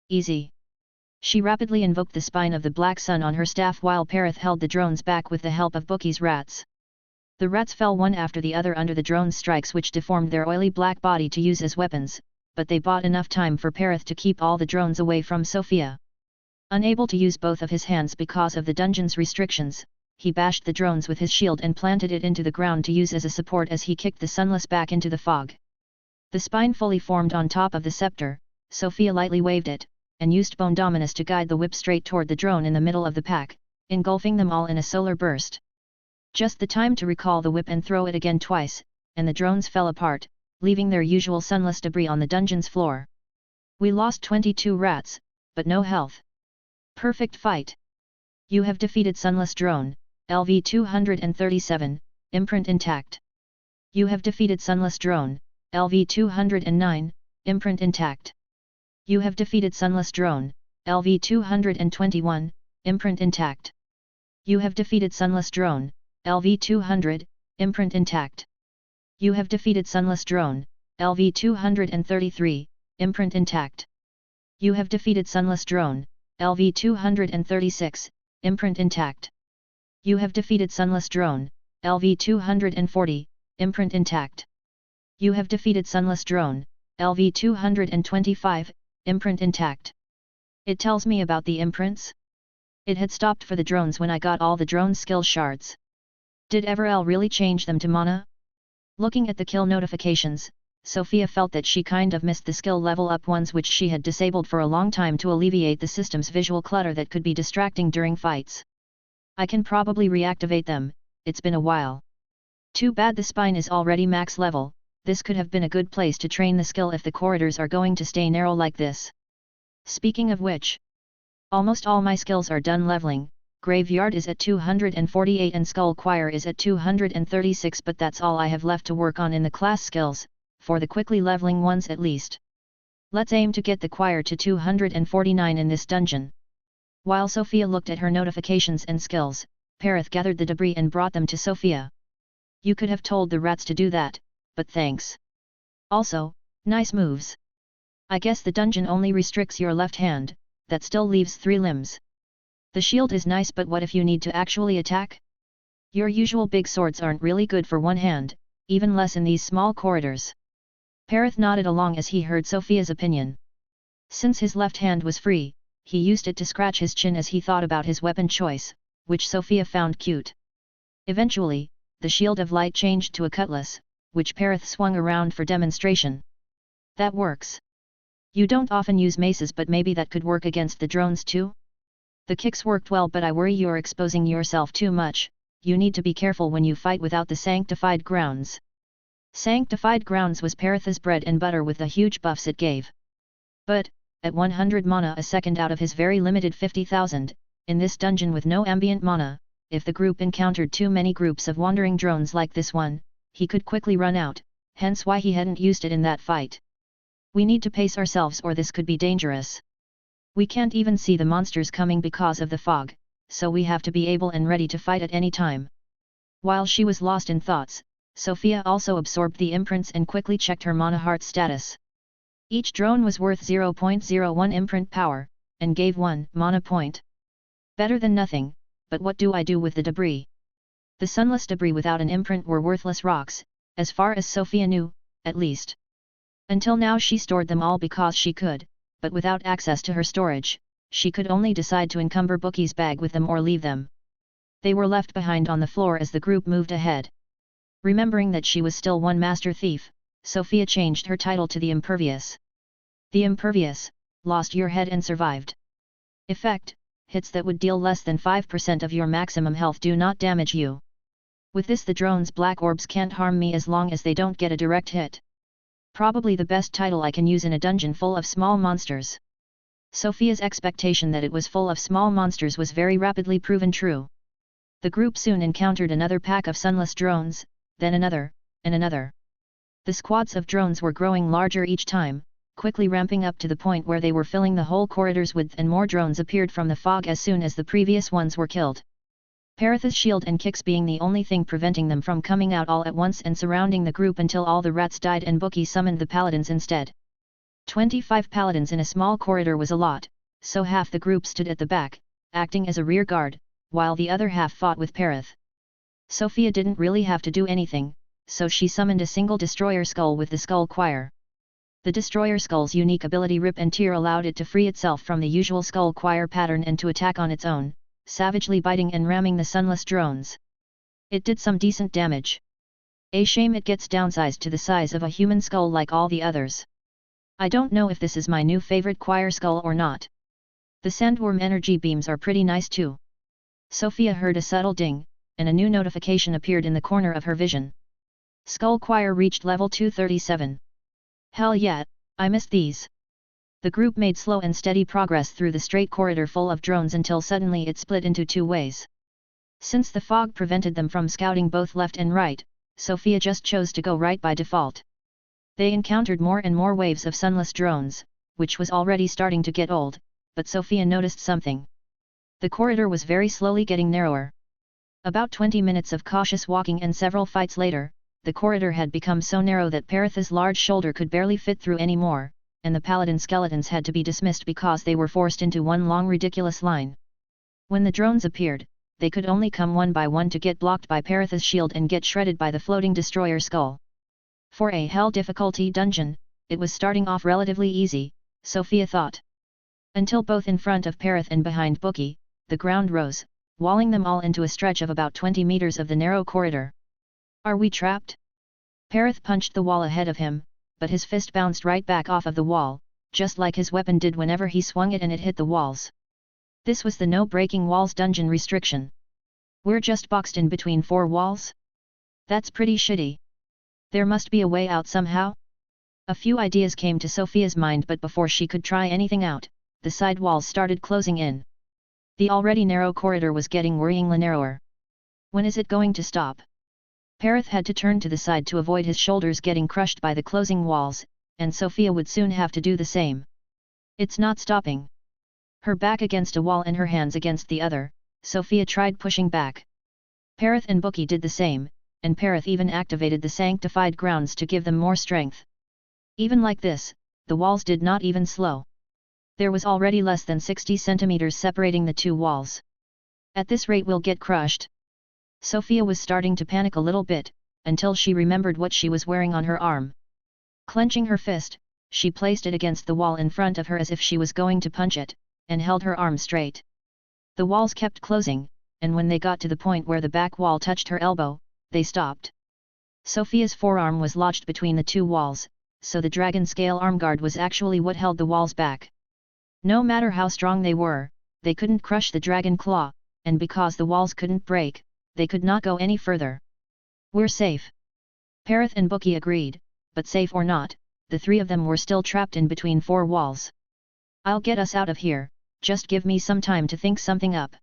Easy. She rapidly invoked the spine of the Black Sun on her staff while Perith held the drones back with the help of Bookie's rats. The rats fell one after the other under the drone's strikes, which deformed their oily black body to use as weapons, but they bought enough time for Perith to keep all the drones away from Sofia. Unable to use both of his hands because of the dungeon's restrictions, he bashed the drones with his shield and planted it into the ground to use as a support as he kicked the sunless back into the fog. The spine fully formed on top of the scepter, Sofia lightly waved it, and used Bone Dominus to guide the whip straight toward the drone in the middle of the pack, engulfing them all in a solar burst. Just the time to recall the whip and throw it again twice, and the drones fell apart, leaving their usual sunless debris on the dungeon's floor. We lost 22 rats, but no health. Perfect fight. You have defeated Sunless Drone, LV 237, imprint intact. You have defeated Sunless Drone, LV 209, imprint intact. You have defeated Sunless Drone, LV 221, imprint intact. You have defeated Sunless Drone, LV 200, imprint intact. You have defeated Sunless Drone, LV 233, imprint intact. You have defeated Sunless Drone, LV 236, imprint intact. You have defeated Sunless Drone, LV 240, imprint intact. You have defeated Sunless Drone, LV 225, imprint intact. It tells me about the imprints? It had stopped for the drones when I got all the drone skill shards. Did Everell really change them to mana? Looking at the kill notifications, Sofia felt that she kind of missed the skill level up ones which she had disabled for a long time to alleviate the system's visual clutter that could be distracting during fights. I can probably reactivate them, it's been a while. Too bad the spine is already max level, this could have been a good place to train the skill if the corridors are going to stay narrow like this. Speaking of which, almost all my skills are done leveling. Graveyard is at 248 and Skull Choir is at 236, but that's all I have left to work on in the class skills, for the quickly leveling ones at least. Let's aim to get the choir to 249 in this dungeon. While Sofia looked at her notifications and skills, Perith gathered the debris and brought them to Sofia. You could have told the rats to do that, but thanks. Also, nice moves. I guess the dungeon only restricts your left hand, that still leaves 3 limbs. The shield is nice, but what if you need to actually attack? Your usual big swords aren't really good for one hand, even less in these small corridors. Perith nodded along as he heard Sofia's opinion. Since his left hand was free, he used it to scratch his chin as he thought about his weapon choice, which Sofia found cute. Eventually, the shield of light changed to a cutlass, which Perith swung around for demonstration. That works. You don't often use maces, but maybe that could work against the drones too? The kicks worked well, but I worry you're exposing yourself too much. You need to be careful when you fight without the Sanctified Grounds. Sanctified Grounds was Perith's bread and butter with the huge buffs it gave. But, at 100 mana a second out of his very limited 50,000, in this dungeon with no ambient mana, if the group encountered too many groups of wandering drones like this one, he could quickly run out, hence why he hadn't used it in that fight. We need to pace ourselves or this could be dangerous. We can't even see the monsters coming because of the fog, so we have to be able and ready to fight at any time. While she was lost in thoughts, Sofia also absorbed the imprints and quickly checked her mana heart status. Each drone was worth 0.01 imprint power, and gave 1 mana point. Better than nothing, but what do I do with the debris? The sunless debris without an imprint were worthless rocks, as far as Sofia knew, at least. Until now she stored them all because she could, but without access to her storage, she could only decide to encumber Bookie's bag with them or leave them. They were left behind on the floor as the group moved ahead. Remembering that she was still one master thief, Sofia changed her title to the Impervious. The Impervious, lost your head and survived. Effect, hits that would deal less than 5% of your maximum health do not damage you. With this the drone's black orbs can't harm me as long as they don't get a direct hit. Probably the best title I can use in a dungeon full of small monsters. Sofia's expectation that it was full of small monsters was very rapidly proven true. The group soon encountered another pack of sunless drones, then another, and another. The squads of drones were growing larger each time, quickly ramping up to the point where they were filling the whole corridor's width, and more drones appeared from the fog as soon as the previous ones were killed. Perith's shield and kicks being the only thing preventing them from coming out all at once and surrounding the group until all the rats died, and Bookie summoned the paladins instead. 25 paladins in a small corridor was a lot, so half the group stood at the back, acting as a rear guard, while the other half fought with Perith. Sofia didn't really have to do anything, so she summoned a single destroyer skull with the skull choir. The destroyer skull's unique ability Rip and Tear allowed it to free itself from the usual skull choir pattern and to attack on its own, savagely biting and ramming the sunless drones. It did some decent damage. A shame it gets downsized to the size of a human skull like all the others. I don't know if this is my new favorite choir skull or not. The sandworm energy beams are pretty nice too. Sofia heard a subtle ding, and a new notification appeared in the corner of her vision. Skull choir reached level 237. Hell yeah, I missed these. The group made slow and steady progress through the straight corridor full of drones until suddenly it split into two ways. Since the fog prevented them from scouting both left and right, Sofia just chose to go right by default. They encountered more and more waves of sunless drones, which was already starting to get old, but Sofia noticed something. The corridor was very slowly getting narrower. About 20 minutes of cautious walking and several fights later, the corridor had become so narrow that Perith's large shoulder could barely fit through anymore, and the paladin skeletons had to be dismissed because they were forced into one long ridiculous line. When the drones appeared, they could only come one by one to get blocked by Perith's shield and get shredded by the floating destroyer skull. For a hell difficulty dungeon, it was starting off relatively easy, Sofia thought. Until both in front of Perith and behind Bookie, the ground rose, walling them all into a stretch of about 20 meters of the narrow corridor. Are we trapped? Perith punched the wall ahead of him, but his fist bounced right back off of the wall, just like his weapon did whenever he swung it and it hit the walls. This was the no breaking walls dungeon restriction. We're just boxed in between four walls? That's pretty shitty. There must be a way out somehow? A few ideas came to Sofia's mind, but before she could try anything out, the side walls started closing in. The already narrow corridor was getting worryingly narrower. When is it going to stop? Perith had to turn to the side to avoid his shoulders getting crushed by the closing walls, and Sofia would soon have to do the same. It's not stopping. Her back against a wall and her hands against the other, Sofia tried pushing back. Perith and Bookie did the same, and Perith even activated the sanctified grounds to give them more strength. Even like this, the walls did not even slow. There was already less than 60 centimeters separating the two walls. At this rate we'll get crushed. Sofia was starting to panic a little bit, until she remembered what she was wearing on her arm. Clenching her fist, she placed it against the wall in front of her as if she was going to punch it, and held her arm straight. The walls kept closing, and when they got to the point where the back wall touched her elbow, they stopped. Sofia's forearm was lodged between the two walls, so the dragon scale armguard was actually what held the walls back. No matter how strong they were, they couldn't crush the dragon claw, and because the walls couldn't break, they could not go any further. We're safe. Perith and Bookie agreed, but safe or not, the three of them were still trapped in between four walls. I'll get us out of here, just give me some time to think something up.